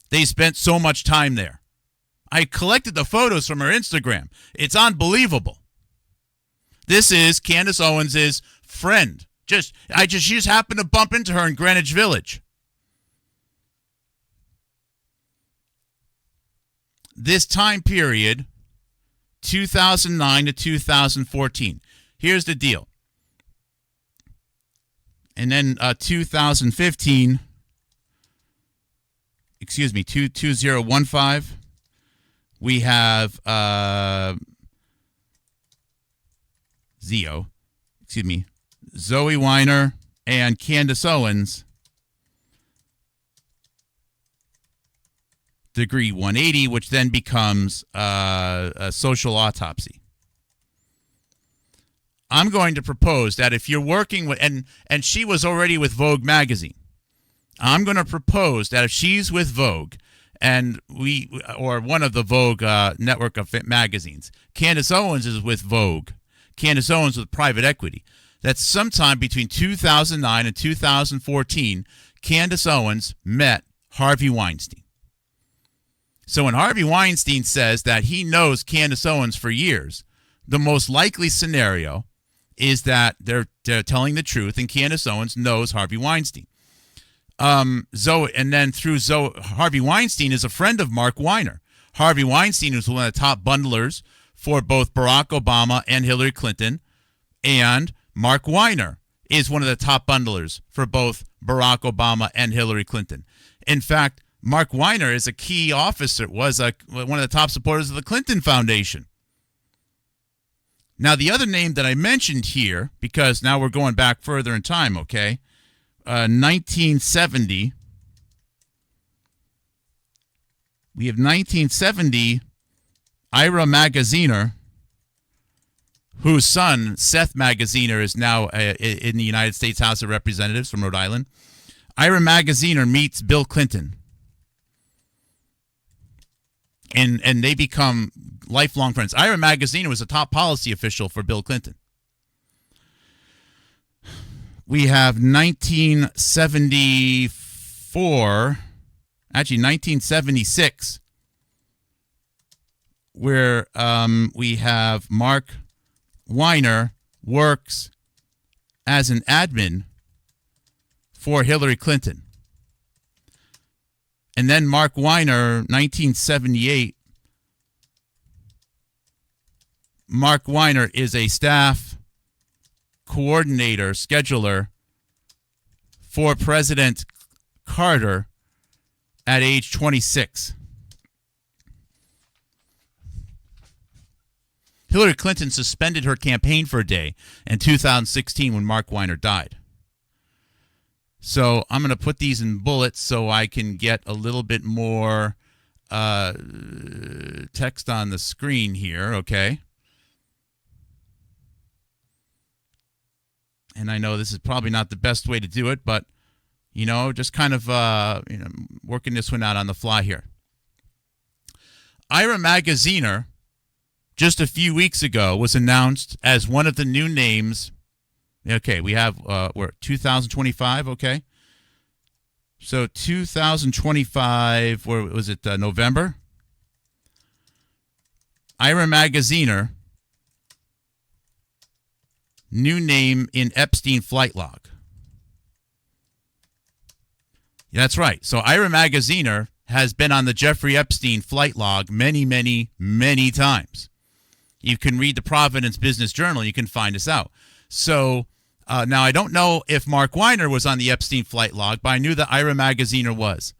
They spent so much time there. I collected the photos from her Instagram. It's unbelievable. This is Candace Owens' friend. She just happened to bump into her in Greenwich Village. This time period, 2009 to 2014. Here's the deal. And then 2015, 2015, we have Zoe Weiner and Candace Owens, degree 180, which then becomes a social autopsy. I'm going to propose that if you're working with, and she was already with Vogue magazine, I'm going to propose that if she's with Vogue, and or one of the Vogue network of magazines, Candace Owens is with Vogue, Candace Owens with private equity, that sometime between 2009 and 2014, Candace Owens met Harvey Weinstein. So when Harvey Weinstein says that he knows Candace Owens for years, the most likely scenario is that they're telling the truth, and Candace Owens knows Harvey Weinstein. Zoe, and then through Zoe, Harvey Weinstein is a friend of Mark Weiner. Harvey Weinstein is one of the top bundlers for both Barack Obama and Hillary Clinton, and Mark Weiner is one of the top bundlers for both Barack Obama and Hillary Clinton. In fact, Mark Weiner is a key officer, was one of the top supporters of the Clinton Foundation. Now, the other name that I mentioned here, because now we're going back further in time, okay? 1970. We have 1970, Ira Magaziner, whose son, Seth Magaziner, is now in the United States House of Representatives from Rhode Island. Ira Magaziner meets Bill Clinton. And they become lifelong friends. Ira Magaziner was a top policy official for Bill Clinton. We have 1974, actually 1976, where we have Mark Weiner works as an admin for Hillary Clinton. And then Mark Weiner, 1978, Mark Weiner is a staff coordinator, scheduler for President Carter at age 26. Hillary Clinton suspended her campaign for a day in 2016 when Mark Weiner died. So I'm going to put these in bullets so I can get a little bit more text on the screen here, okay? And I know this is probably not the best way to do it, but, just kind of working this one out on the fly here. Ira Magaziner, just a few weeks ago, was announced as one of the new names. Okay, we have, we're 2025, okay? So 2025, where was it, November? Ira Magaziner, new name in Epstein flight log. Yeah, that's right. So Ira Magaziner has been on the Jeffrey Epstein flight log many, many, many times. You can read the Providence Business Journal. You can find this out. So now I don't know if Mark Weiner was on the Epstein flight log, but I knew that Ira Magaziner was.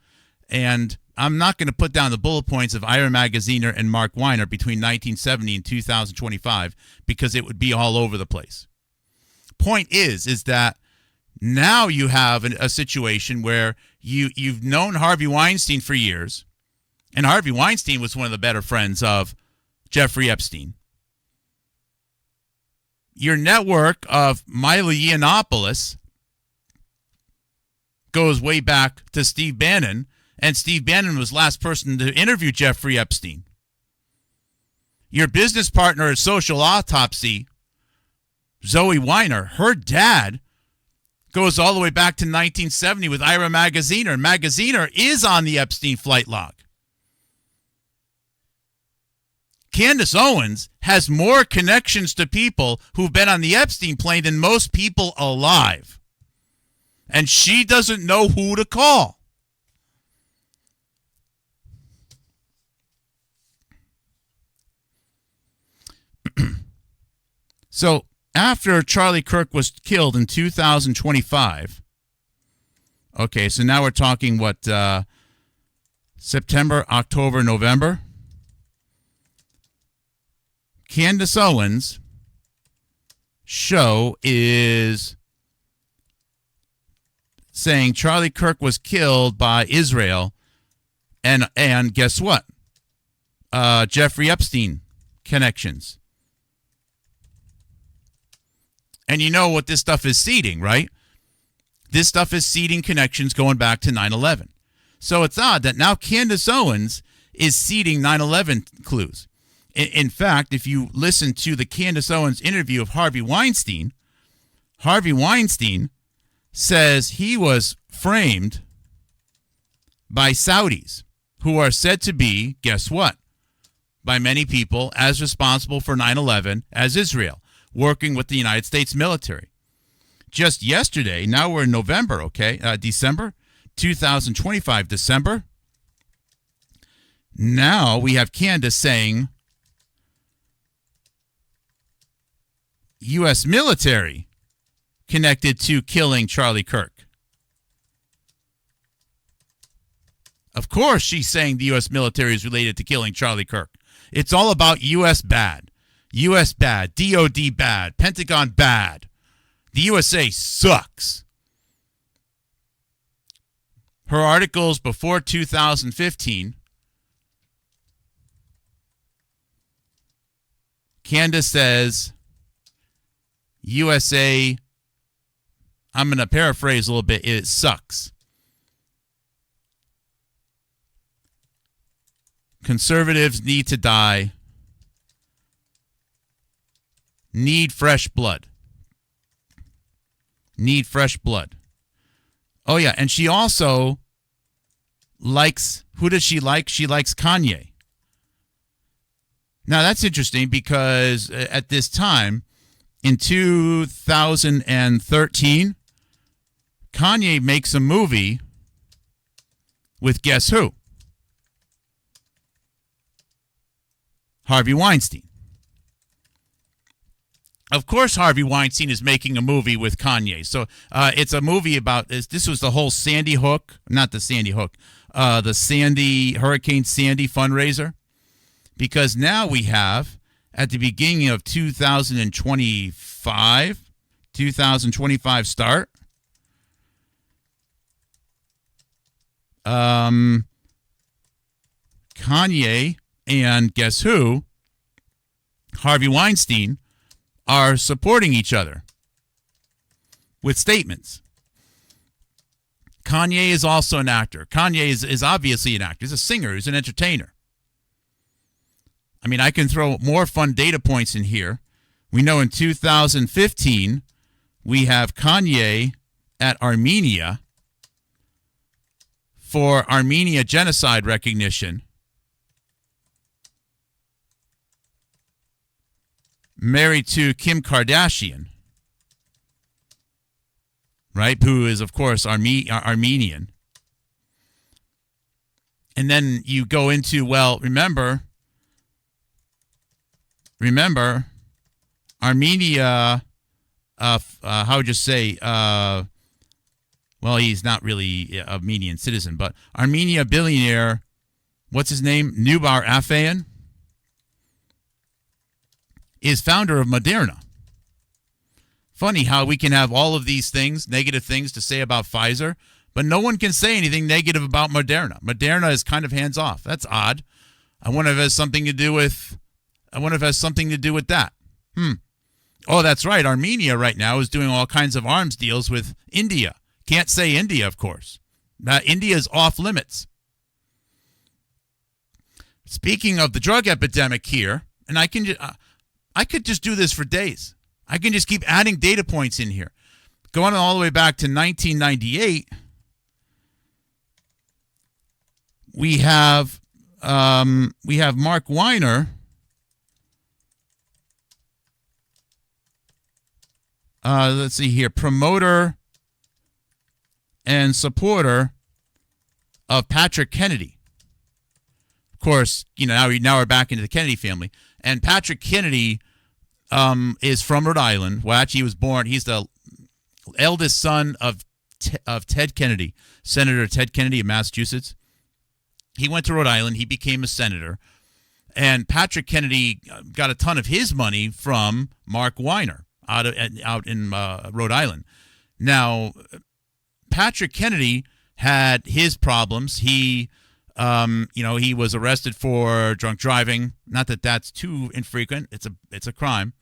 And I'm not going to put down the bullet points of Ira Magaziner and Mark Weiner between 1970 and 2025 because it would be all over the place. Point is that now you have a situation where you've known Harvey Weinstein for years, and Harvey Weinstein was one of the better friends of Jeffrey Epstein. Your network of Milo Yiannopoulos goes way back to Steve Bannon, and Steve Bannon was the last person to interview Jeffrey Epstein. Your business partner at Social Autopsy, Zoe Weiner, her dad goes all the way back to 1970 with Ira Magaziner. Magaziner is on the Epstein flight log. Candace Owens has more connections to people who've been on the Epstein plane than most people alive. And she doesn't know who to call. So after Charlie Kirk was killed in 2025, okay, so now we're talking what, September, October, November? Candace Owens' show is saying Charlie Kirk was killed by Israel, and guess what? Jeffrey Epstein connections. And you know what this stuff is seeding, right? This stuff is seeding connections going back to 9/11. So it's odd that now Candace Owens is seeding 9/11 clues. In fact, if you listen to the Candace Owens interview of Harvey Weinstein says he was framed by Saudis who are said to be, guess what, by many people as responsible for 9/11 as Israel, working with the United States military. Just yesterday, now we're in November, okay, December 2025, December. Now we have Candace saying U.S. military connected to killing Charlie Kirk. Of course she's saying the U.S. military is related to killing Charlie Kirk. It's all about U.S. bad. U.S. bad. DOD bad. Pentagon bad. The USA sucks. Her articles before 2015, Candace says, USA, I'm going to paraphrase a little bit, it sucks. Conservatives need to die. Need fresh blood. Need fresh blood. Oh, yeah, and she also likes, who does she like? She likes Kanye. Now, that's interesting because at this time, in 2013, Kanye makes a movie with guess who? Harvey Weinstein. Of course, Harvey Weinstein is making a movie with Kanye. So it's a movie about this was the whole Sandy Hook, not the Sandy Hook, the Hurricane Sandy fundraiser. Because now we have, at the beginning of 2025 start, Kanye and guess who? Harvey Weinstein are supporting each other with statements. Kanye is also an actor. Kanye is obviously an actor. He's a singer. He's an entertainer. I mean, I can throw more fun data points in here. We know in 2015, we have Kanye at Armenia for Armenia genocide recognition. Married to Kim Kardashian, right? Who is, of course, Armenian. And then you go into, well, remember, Armenia, how would you say, well, he's not really an Armenian citizen, but Armenia billionaire, what's his name? Nubar Afeyan, is founder of Moderna. Funny how we can have all of these things, negative things to say about Pfizer, but no one can say anything negative about Moderna. Moderna is kind of hands off. That's odd. I wonder if it has something to do with that. Oh, that's right. Armenia right now is doing all kinds of arms deals with India. Can't say India, of course. India is off limits. Speaking of the drug epidemic here, and I could just do this for days. I can just keep adding data points in here. Going all the way back to 1998, we have Mark Weiner. Let's see here, promoter and supporter of Patrick Kennedy. Of course, now we're back into the Kennedy family. And Patrick Kennedy is from Rhode Island. Well, actually, he was born. He's the eldest son of Ted Kennedy, Senator Ted Kennedy of Massachusetts. He went to Rhode Island. He became a senator. And Patrick Kennedy got a ton of his money from Mark Weiner out in Rhode Island. Now, Patrick Kennedy had his problems. He was arrested for drunk driving. Not that that's too infrequent. It's a crime.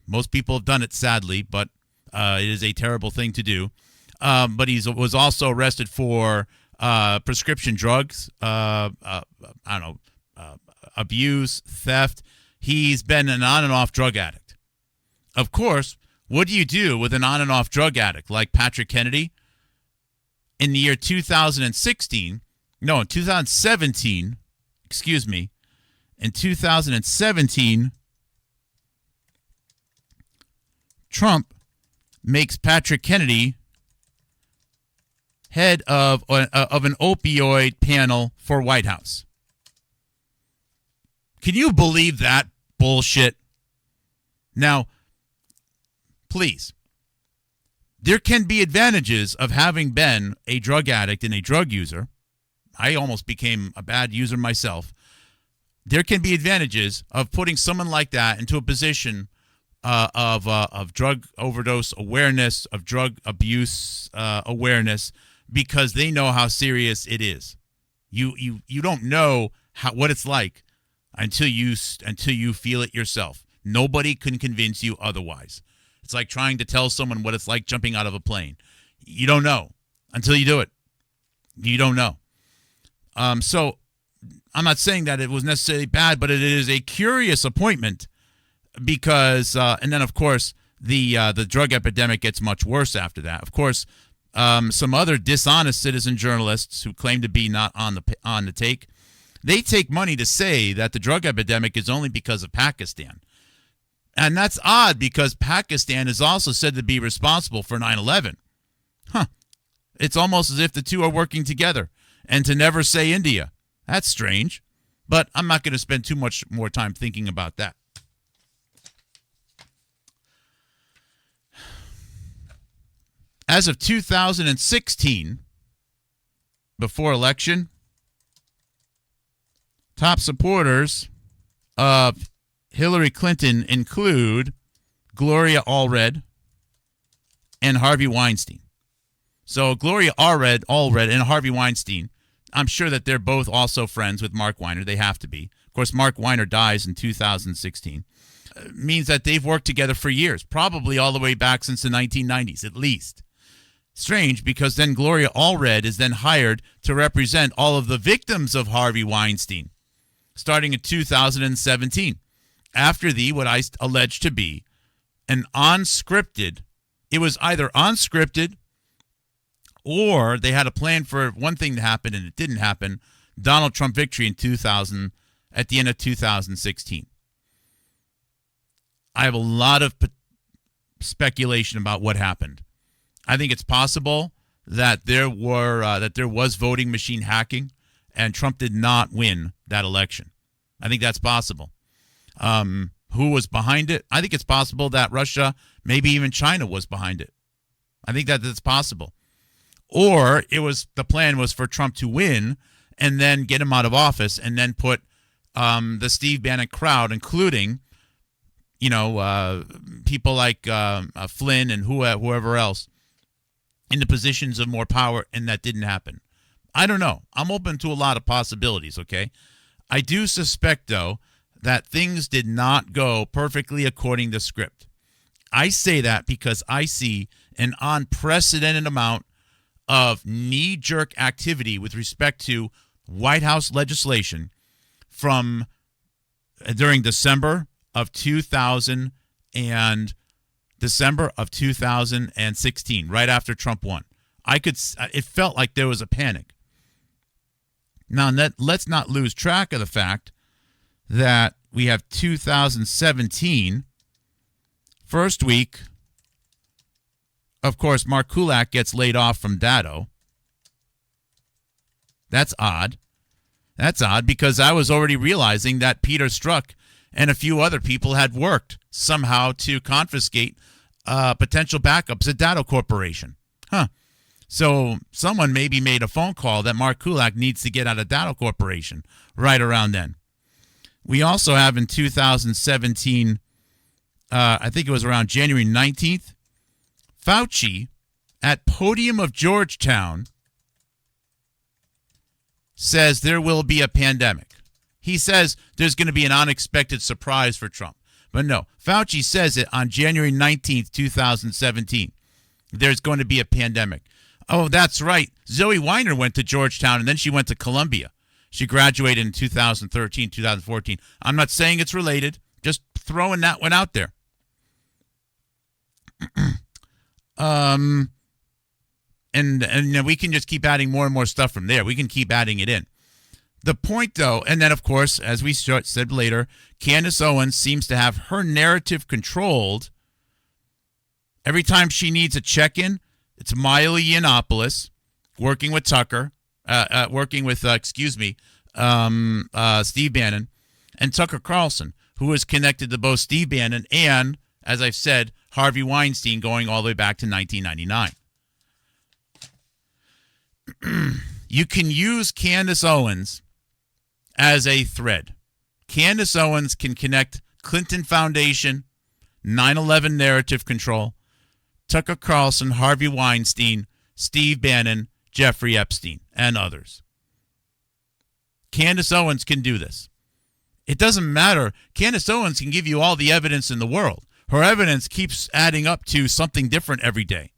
Most people have done it, sadly, but it is a terrible thing to do. But he was also arrested for prescription drugs, abuse, theft. He's been an on and off drug addict. Of course, what do you do with an on and off drug addict like Patrick Kennedy? In the year 2017, in 2017, Trump makes Patrick Kennedy head of an opioid panel for White House. Can you believe that bullshit? Now, please, there can be advantages of having been a drug addict and a drug user. I almost became a bad user myself. There can be advantages of putting someone like that into a position of drug overdose awareness, of drug abuse awareness, because they know how serious it is. You don't know what it's like until you feel it yourself. Nobody can convince you otherwise. It's like trying to tell someone what it's like jumping out of a plane. You don't know until you do it. You don't know. So I'm not saying that it was necessarily bad, but it is a curious appointment because, and then of course the drug epidemic gets much worse after that. Of course, some other dishonest citizen journalists who claim to be not on the take, they take money to say that the drug epidemic is only because of Pakistan. And that's odd because Pakistan is also said to be responsible for 9/11. It's almost as if the two are working together, and to never say India. That's strange, but I'm not going to spend too much more time thinking about that. As of 2016, before election, top supporters of Hillary Clinton include Gloria Allred and Harvey Weinstein. So Gloria Allred and Harvey Weinstein, I'm sure that they're both also friends with Mark Weiner. They have to be. Of course, Mark Weiner dies in 2016. Means that they've worked together for years, probably all the way back since the 1990s, at least. Strange, because then Gloria Allred is then hired to represent all of the victims of Harvey Weinstein, starting in 2017. After what I allege to be an unscripted, it was either unscripted or they had a plan for one thing to happen and it didn't happen, Donald Trump victory at the end of 2016. I have a lot of speculation about what happened. I think it's possible that there was voting machine hacking and Trump did not win that election. I think that's possible. Who was behind it? I think it's possible that Russia, maybe even China was behind it. I think that's possible. Or the plan was for Trump to win and then get him out of office and then put the Steve Bannon crowd, including, people like Flynn and whoever else, into positions of more power, and that didn't happen. I don't know. I'm open to a lot of possibilities, okay? I do suspect, though, that things did not go perfectly according to script. I say that because I see an unprecedented amount of knee-jerk activity with respect to White House legislation from during December of 2016, right after Trump won. It felt like there was a panic. Now, let's not lose track of the fact that we have 2017, first week. Of course, Mark Kulak gets laid off from Datto. That's odd. That's odd because I was already realizing that Peter Strzok and a few other people had worked somehow to confiscate potential backups at Datto Corporation. So someone maybe made a phone call that Mark Kulak needs to get out of Datto Corporation right around then. We also have in 2017, I think it was around January 19th, Fauci at Podium of Georgetown says there will be a pandemic. He says there's going to be an unexpected surprise for Trump. But no, Fauci says it on January 19th, 2017. There's going to be a pandemic. Oh, that's right. Zoe Weiner went to Georgetown, and then she went to Columbia. She graduated in 2013, 2014. I'm not saying it's related. Just throwing that one out there. And we can just keep adding more and more stuff from there. We can keep adding it in. The point, though, and then, of course, as we said later, Candace Owens seems to have her narrative controlled. Every time she needs a check-in, it's Milo Yiannopoulos working with Tucker, Steve Bannon, and Tucker Carlson, who is connected to both Steve Bannon and, as I've said, Harvey Weinstein going all the way back to 1999. You can use Candace Owens as a thread. Candace Owens can connect Clinton Foundation, 9/11 narrative control, Tucker Carlson, Harvey Weinstein, Steve Bannon, Jeffrey Epstein, and others. Candace Owens can do this. It doesn't matter. Candace Owens can give you all the evidence in the world. Her evidence keeps adding up to something different every day.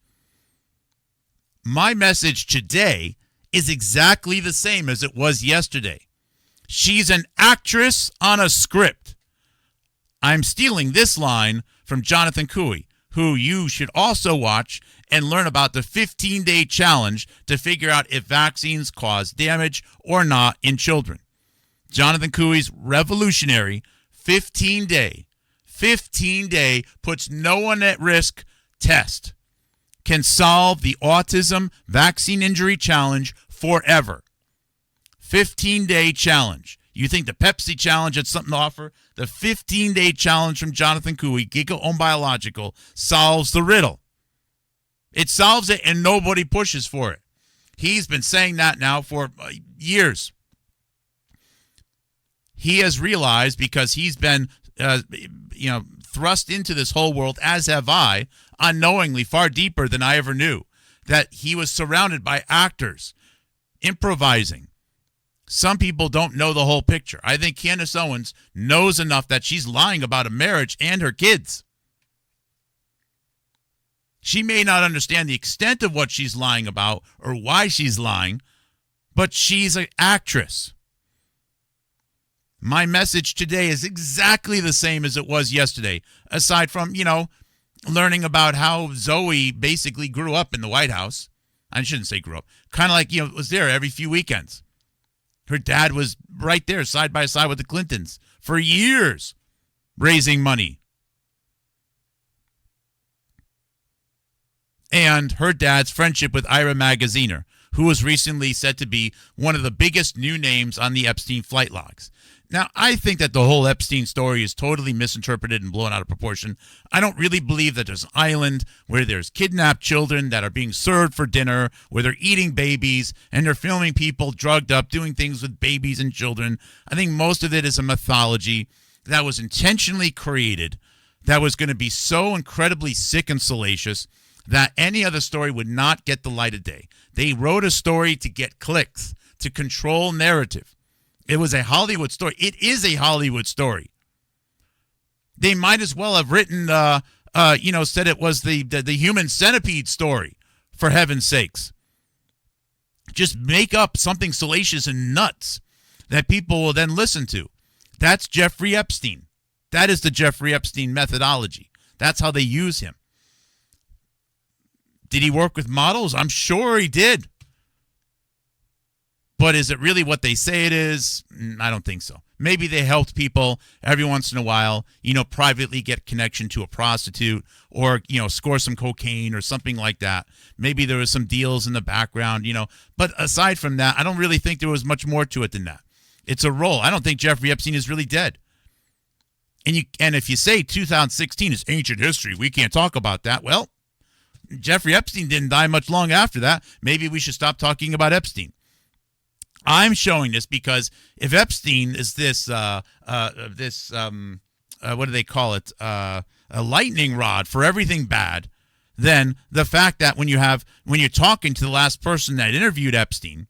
My message today is exactly the same as it was yesterday. She's an actress on a script. I'm stealing this line from Jonathan Cooey, who you should also watch and learn about the 15-day challenge to figure out if vaccines cause damage or not in children. Jonathan Cooey's revolutionary 15-day puts no one at risk test can solve the autism vaccine injury challenge forever. 15-day challenge. You think the Pepsi challenge had something to offer? The 15-day challenge from Jonathan Cooey, Giga Ohm Biological, solves the riddle. It solves it and nobody pushes for it. He's been saying that now for years. He has realized, because he's been thrust into this whole world, as have I, unknowingly, far deeper than I ever knew, that he was surrounded by actors improvising. Some people don't know the whole picture. I think Candace Owens knows enough that she's lying about a marriage and her kids. She may not understand the extent of what she's lying about or why she's lying, but she's an actress. My message today is exactly the same as it was yesterday, aside from, learning about how Zoe basically grew up in the White House. I shouldn't say grew up. Kind of like, was there every few weekends. Her dad was right there side by side with the Clintons for years, raising money. And her dad's friendship with Ira Magaziner, who was recently said to be one of the biggest new names on the Epstein flight logs. Now, I think that the whole Epstein story is totally misinterpreted and blown out of proportion. I don't really believe that there's an island where there's kidnapped children that are being served for dinner, where they're eating babies, and they're filming people drugged up, doing things with babies and children. I think most of it is a mythology that was intentionally created, that was going to be so incredibly sick and salacious that any other story would not get the light of day. They wrote a story to get clicks, to control narrative. It was a Hollywood story. It is a Hollywood story. They might as well have written, said it was the human centipede story, for heaven's sakes. Just make up something salacious and nuts that people will then listen to. That's Jeffrey Epstein. That is the Jeffrey Epstein methodology. That's how they use him. Did he work with models? I'm sure he did. But is it really what they say it is? I don't think so. Maybe they helped people every once in a while, privately get connection to a prostitute or, score some cocaine or something like that. Maybe there was some deals in the background, But aside from that, I don't really think there was much more to it than that. It's a role. I don't think Jeffrey Epstein is really dead. And if you say 2016 is ancient history, we can't talk about that. Well, Jeffrey Epstein didn't die much long after that. Maybe we should stop talking about Epstein. I'm showing this because if Epstein is what do they call it? A lightning rod for everything bad, then the fact that when you're talking to the last person that interviewed Epstein,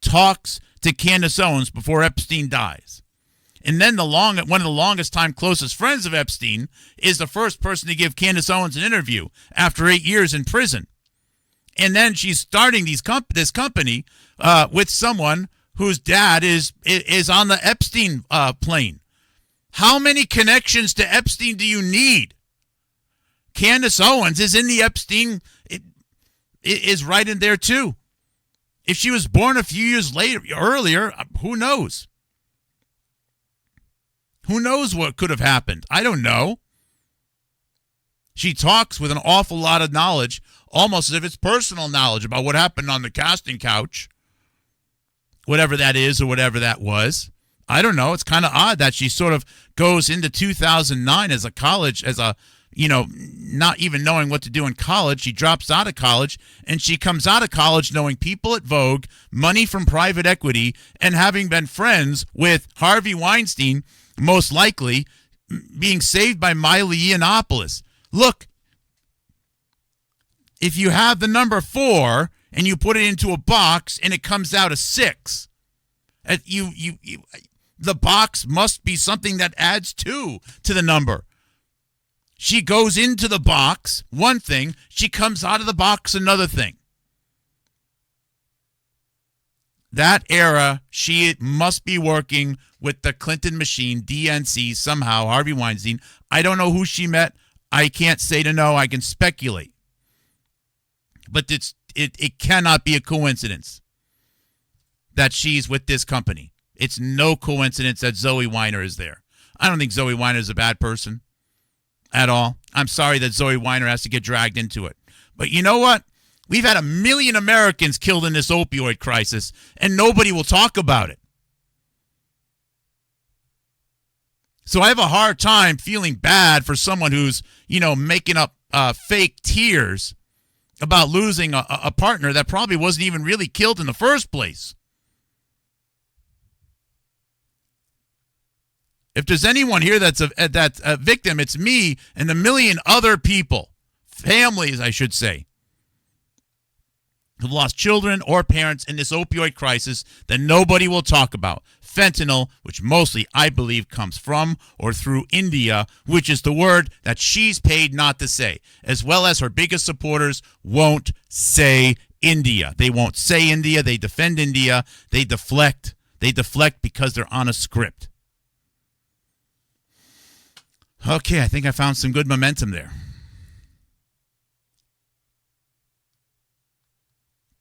talks to Candace Owens before Epstein dies. And then one of the longest time closest friends of Epstein is the first person to give Candace Owens an interview after 8 years in prison. And then she's starting this company with someone whose dad is on the Epstein plane. How many connections to Epstein do you need? Candace Owens is in the Epstein, is right in there too. If she was born a few years earlier, who knows? Who knows what could have happened? I don't know. She talks with an awful lot of knowledge, almost as if it's personal knowledge about what happened on the casting couch, whatever that is or whatever that was. I don't know. It's kind of odd that she sort of goes into 2009 as not even knowing what to do in college. She drops out of college, and she comes out of college knowing people at Vogue, money from private equity, and having been friends with Harvey Weinstein, most likely being saved by Miley Yiannopoulos. Look, if you have the number 4 and you put it into a box and it comes out a 6, the box must be something that adds 2 to the number. She goes into the box, one thing. She comes out of the box, another thing. That era, she must be working with the Clinton machine, DNC, somehow, Harvey Weinstein. I don't know who she met. I can't say to know. I can speculate. But it cannot be a coincidence that she's with this company. It's no coincidence that Zoe Weiner is there. I don't think Zoe Weiner is a bad person at all. I'm sorry that Zoe Weiner has to get dragged into it. But you know what? We've had 1 million Americans killed in this opioid crisis, and nobody will talk about it. So I have a hard time feeling bad for someone who's, making up fake tears about losing a partner that probably wasn't even really killed in the first place. If there's anyone here that's a victim, it's me and 1 million other people, families, I should say, who've lost children or parents in this opioid crisis that nobody will talk about. Fentanyl, which mostly, I believe, comes from or through India, which is the word that she's paid not to say, as well as her biggest supporters won't say India. They won't say India. They defend India. They deflect. They deflect because they're on a script. Okay, I think I found some good momentum there.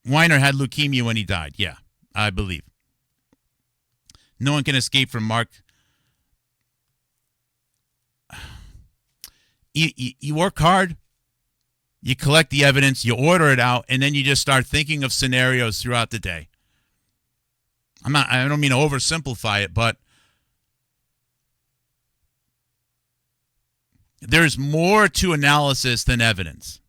Weiner had leukemia when he died. Yeah, I believe. No one can escape from Mark. You work hard, you collect the evidence, you order it out, and then you just start thinking of scenarios throughout the day. I don't mean to oversimplify it, but there's more to analysis than evidence.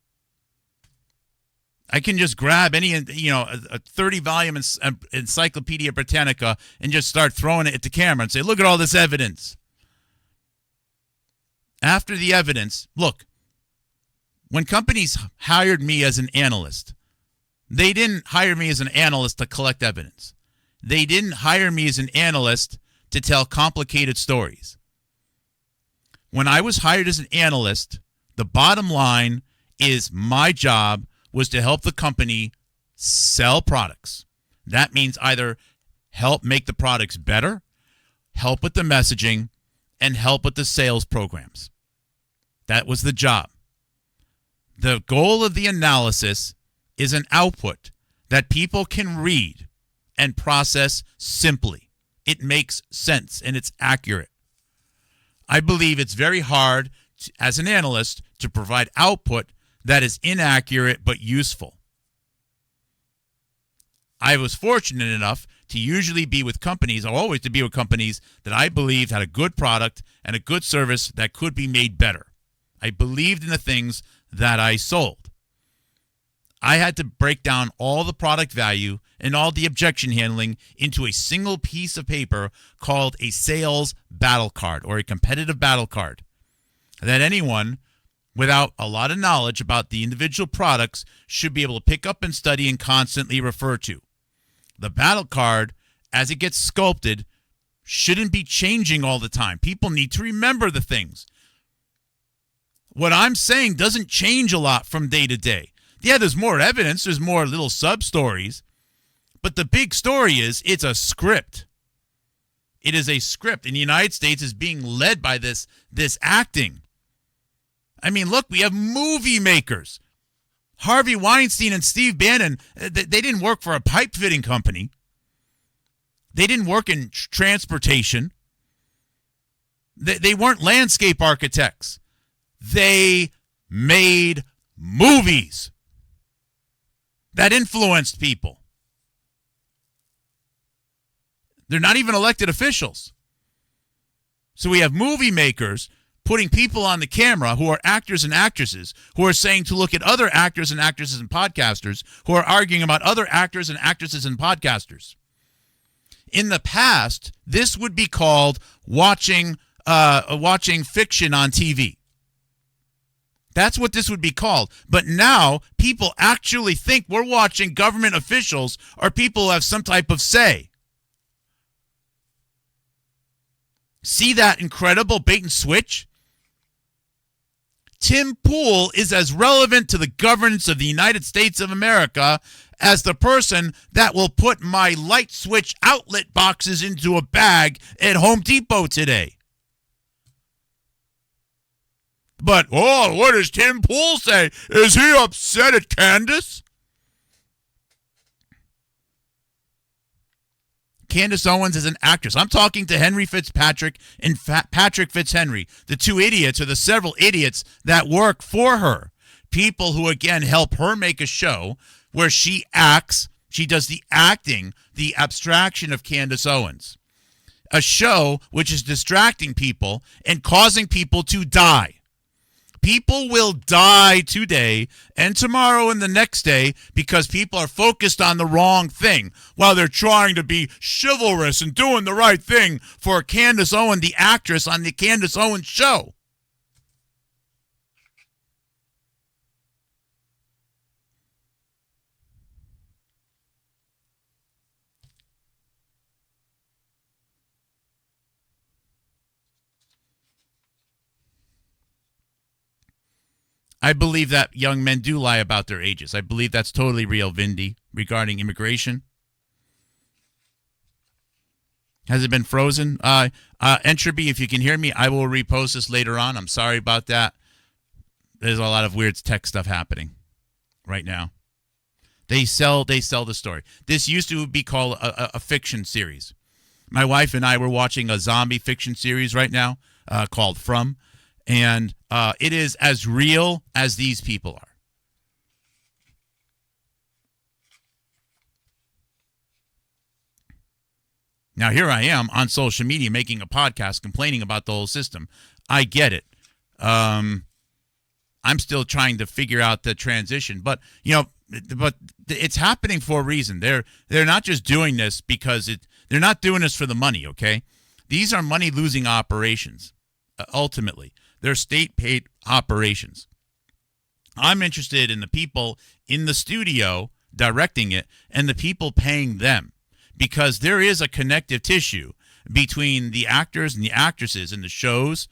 I can just grab any, a 30-volume Encyclopedia Britannica and just start throwing it at the camera and say, look at all this evidence. After the evidence, look, when companies hired me as an analyst, they didn't hire me as an analyst to collect evidence. They didn't hire me as an analyst to tell complicated stories. When I was hired as an analyst, the bottom line is my job was to help the company sell products. That means either help make the products better, help with the messaging, and help with the sales programs. That was the job. The goal of the analysis is an output that people can read and process simply. It makes sense and it's accurate. I believe it's very hard as an analyst to provide output that is inaccurate but useful. I was fortunate enough to usually be with companies, or always to be with companies that I believed had a good product and a good service that could be made better. I believed in the things that I sold. I had to break down all the product value and all the objection handling into a single piece of paper called a sales battle card or a competitive battle card that anyone without a lot of knowledge about the individual products should be able to pick up and study and constantly refer to. The battle card, as it gets sculpted, shouldn't be changing all the time. People need to remember the things. What I'm saying doesn't change a lot from day to day. Yeah, there's more evidence, there's more little sub-stories, but the big story is it's a script. It is a script, and the United States is being led by this acting. I mean, look, we have movie makers. Harvey Weinstein and Steve Bannon, they didn't work for a pipe fitting company. They didn't work in transportation. They weren't landscape architects. They made movies that influenced people. They're not even elected officials. So we have movie makers putting people on the camera who are actors and actresses, who are saying to look at other actors and actresses and podcasters, who are arguing about other actors and actresses and podcasters. In the past, this would be called watching fiction on TV. That's what this would be called. But now, people actually think we're watching government officials or people who have some type of say. See that incredible bait and switch? Tim Pool is as relevant to the governance of the United States of America as the person that will put my light switch outlet boxes into a bag at Home Depot today. But, what does Tim Pool say? Is he upset at Candace? Candace Owens is an actress. I'm talking to Henry Fitzpatrick and Patrick Fitzhenry, the two idiots or the several idiots that work for her. People who, again, help her make a show where she acts, she does the acting, the abstraction of Candace Owens. A show which is distracting people and causing people to die. People will die today and tomorrow and the next day because people are focused on the wrong thing while they're trying to be chivalrous and doing the right thing for Candace Owens, the actress on the Candace Owens show. I believe that young men do lie about their ages. I believe that's totally real, Vindy, regarding immigration. Has it been frozen? Entropy, if you can hear me, I will repost this later on. I'm sorry about that. There's a lot of weird tech stuff happening right now. They sell the story. This used to be called a fiction series. My wife and I were watching a zombie fiction series right now called From. And it is as real as these people are. Now, here I am on social media making a podcast complaining about the whole system. I get it. I'm still trying to figure out the transition. But, but it's happening for a reason. They're not just doing this because they're not doing this for the money, okay? These are money-losing operations, ultimately. They're state-paid operations. I'm interested in the people in the studio directing it and the people paying them because there is a connective tissue between the actors and the actresses in the shows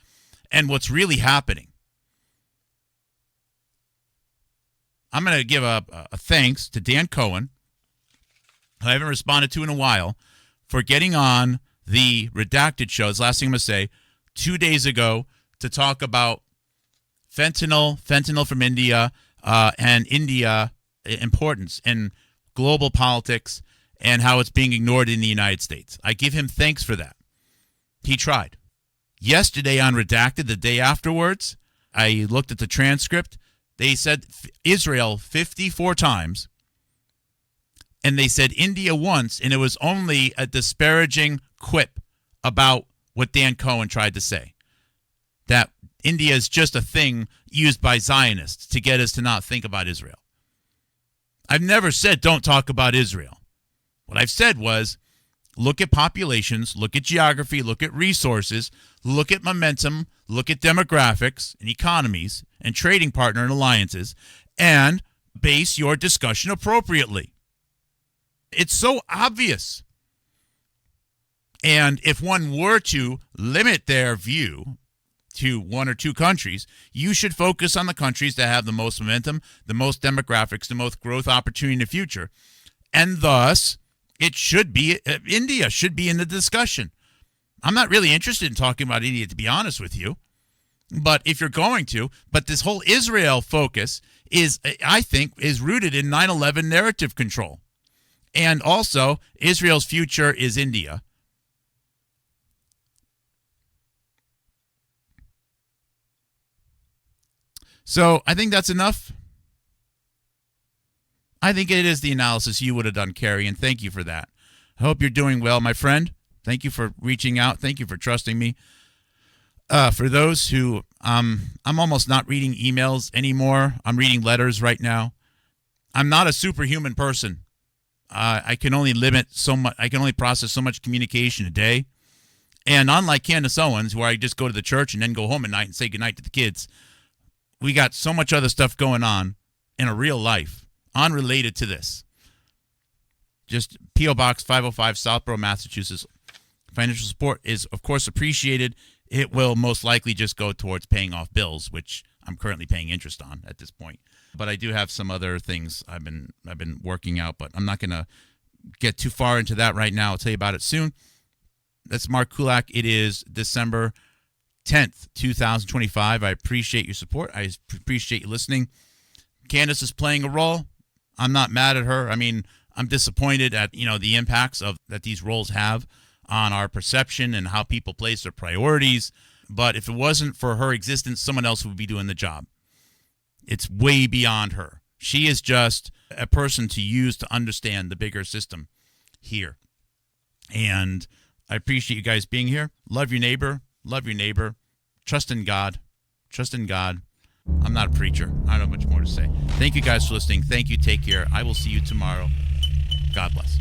and what's really happening. I'm going to give a thanks to Dan Cohen, who I haven't responded to in a while, for getting on the Redacted show. It's the last thing I'm going to say. 2 days ago, to talk about fentanyl from India, and India importance in global politics and how it's being ignored in the United States. I give him thanks for that. He tried. Yesterday on Redacted, the day afterwards, I looked at the transcript. They said Israel 54 times, and they said India once, and it was only a disparaging quip about what Dan Cohen tried to say. That India is just a thing used by Zionists to get us to not think about Israel. I've never said don't talk about Israel. What I've said was look at populations, look at geography, look at resources, look at momentum, look at demographics and economies and trading partner and alliances, and base your discussion appropriately. It's so obvious. And if one were to limit their view to one or two countries, you should focus on the countries that have the most momentum, the most demographics, the most growth opportunity in the future. And thus, it should be, India should be in the discussion. I'm not really interested in talking about India, to be honest with you. But if you're going to, but this whole Israel focus is, I think, is rooted in 9/11 narrative control. And also, Israel's future is India. So I think that's enough. I think it is the analysis you would have done, Carrie, and thank you for that. I hope you're doing well, my friend. Thank you for reaching out. Thank you for trusting me. For those who, I'm almost not reading emails anymore. I'm reading letters right now. I'm not a superhuman person. I can only limit so much. I can only process so much communication a day. And unlike Candace Owens, where I just go to the church and then go home at night and say goodnight to the kids, we got so much other stuff going on in a real life, unrelated to this. Just P.O. Box 505, Southborough, Massachusetts. Financial support is, of course, appreciated. It will most likely just go towards paying off bills, which I'm currently paying interest on at this point. But I do have some other things I've been working out, but I'm not going to get too far into that right now. I'll tell you about it soon. That's Mark Kulak. It is December 10th, 2025. I appreciate your support. I appreciate you listening. Candace is playing a role. I'm not mad at her. I mean, I'm disappointed at, the impacts that these roles have on our perception and how people place their priorities. But if it wasn't for her existence, someone else would be doing the job. It's way beyond her. She is just a person to use to understand the bigger system here. And I appreciate you guys being here. Love your neighbor. Love your neighbor. Trust in God. Trust in God. I'm not a preacher. I don't have much more to say. Thank you guys for listening. Thank you. Take care. I will see you tomorrow. God bless.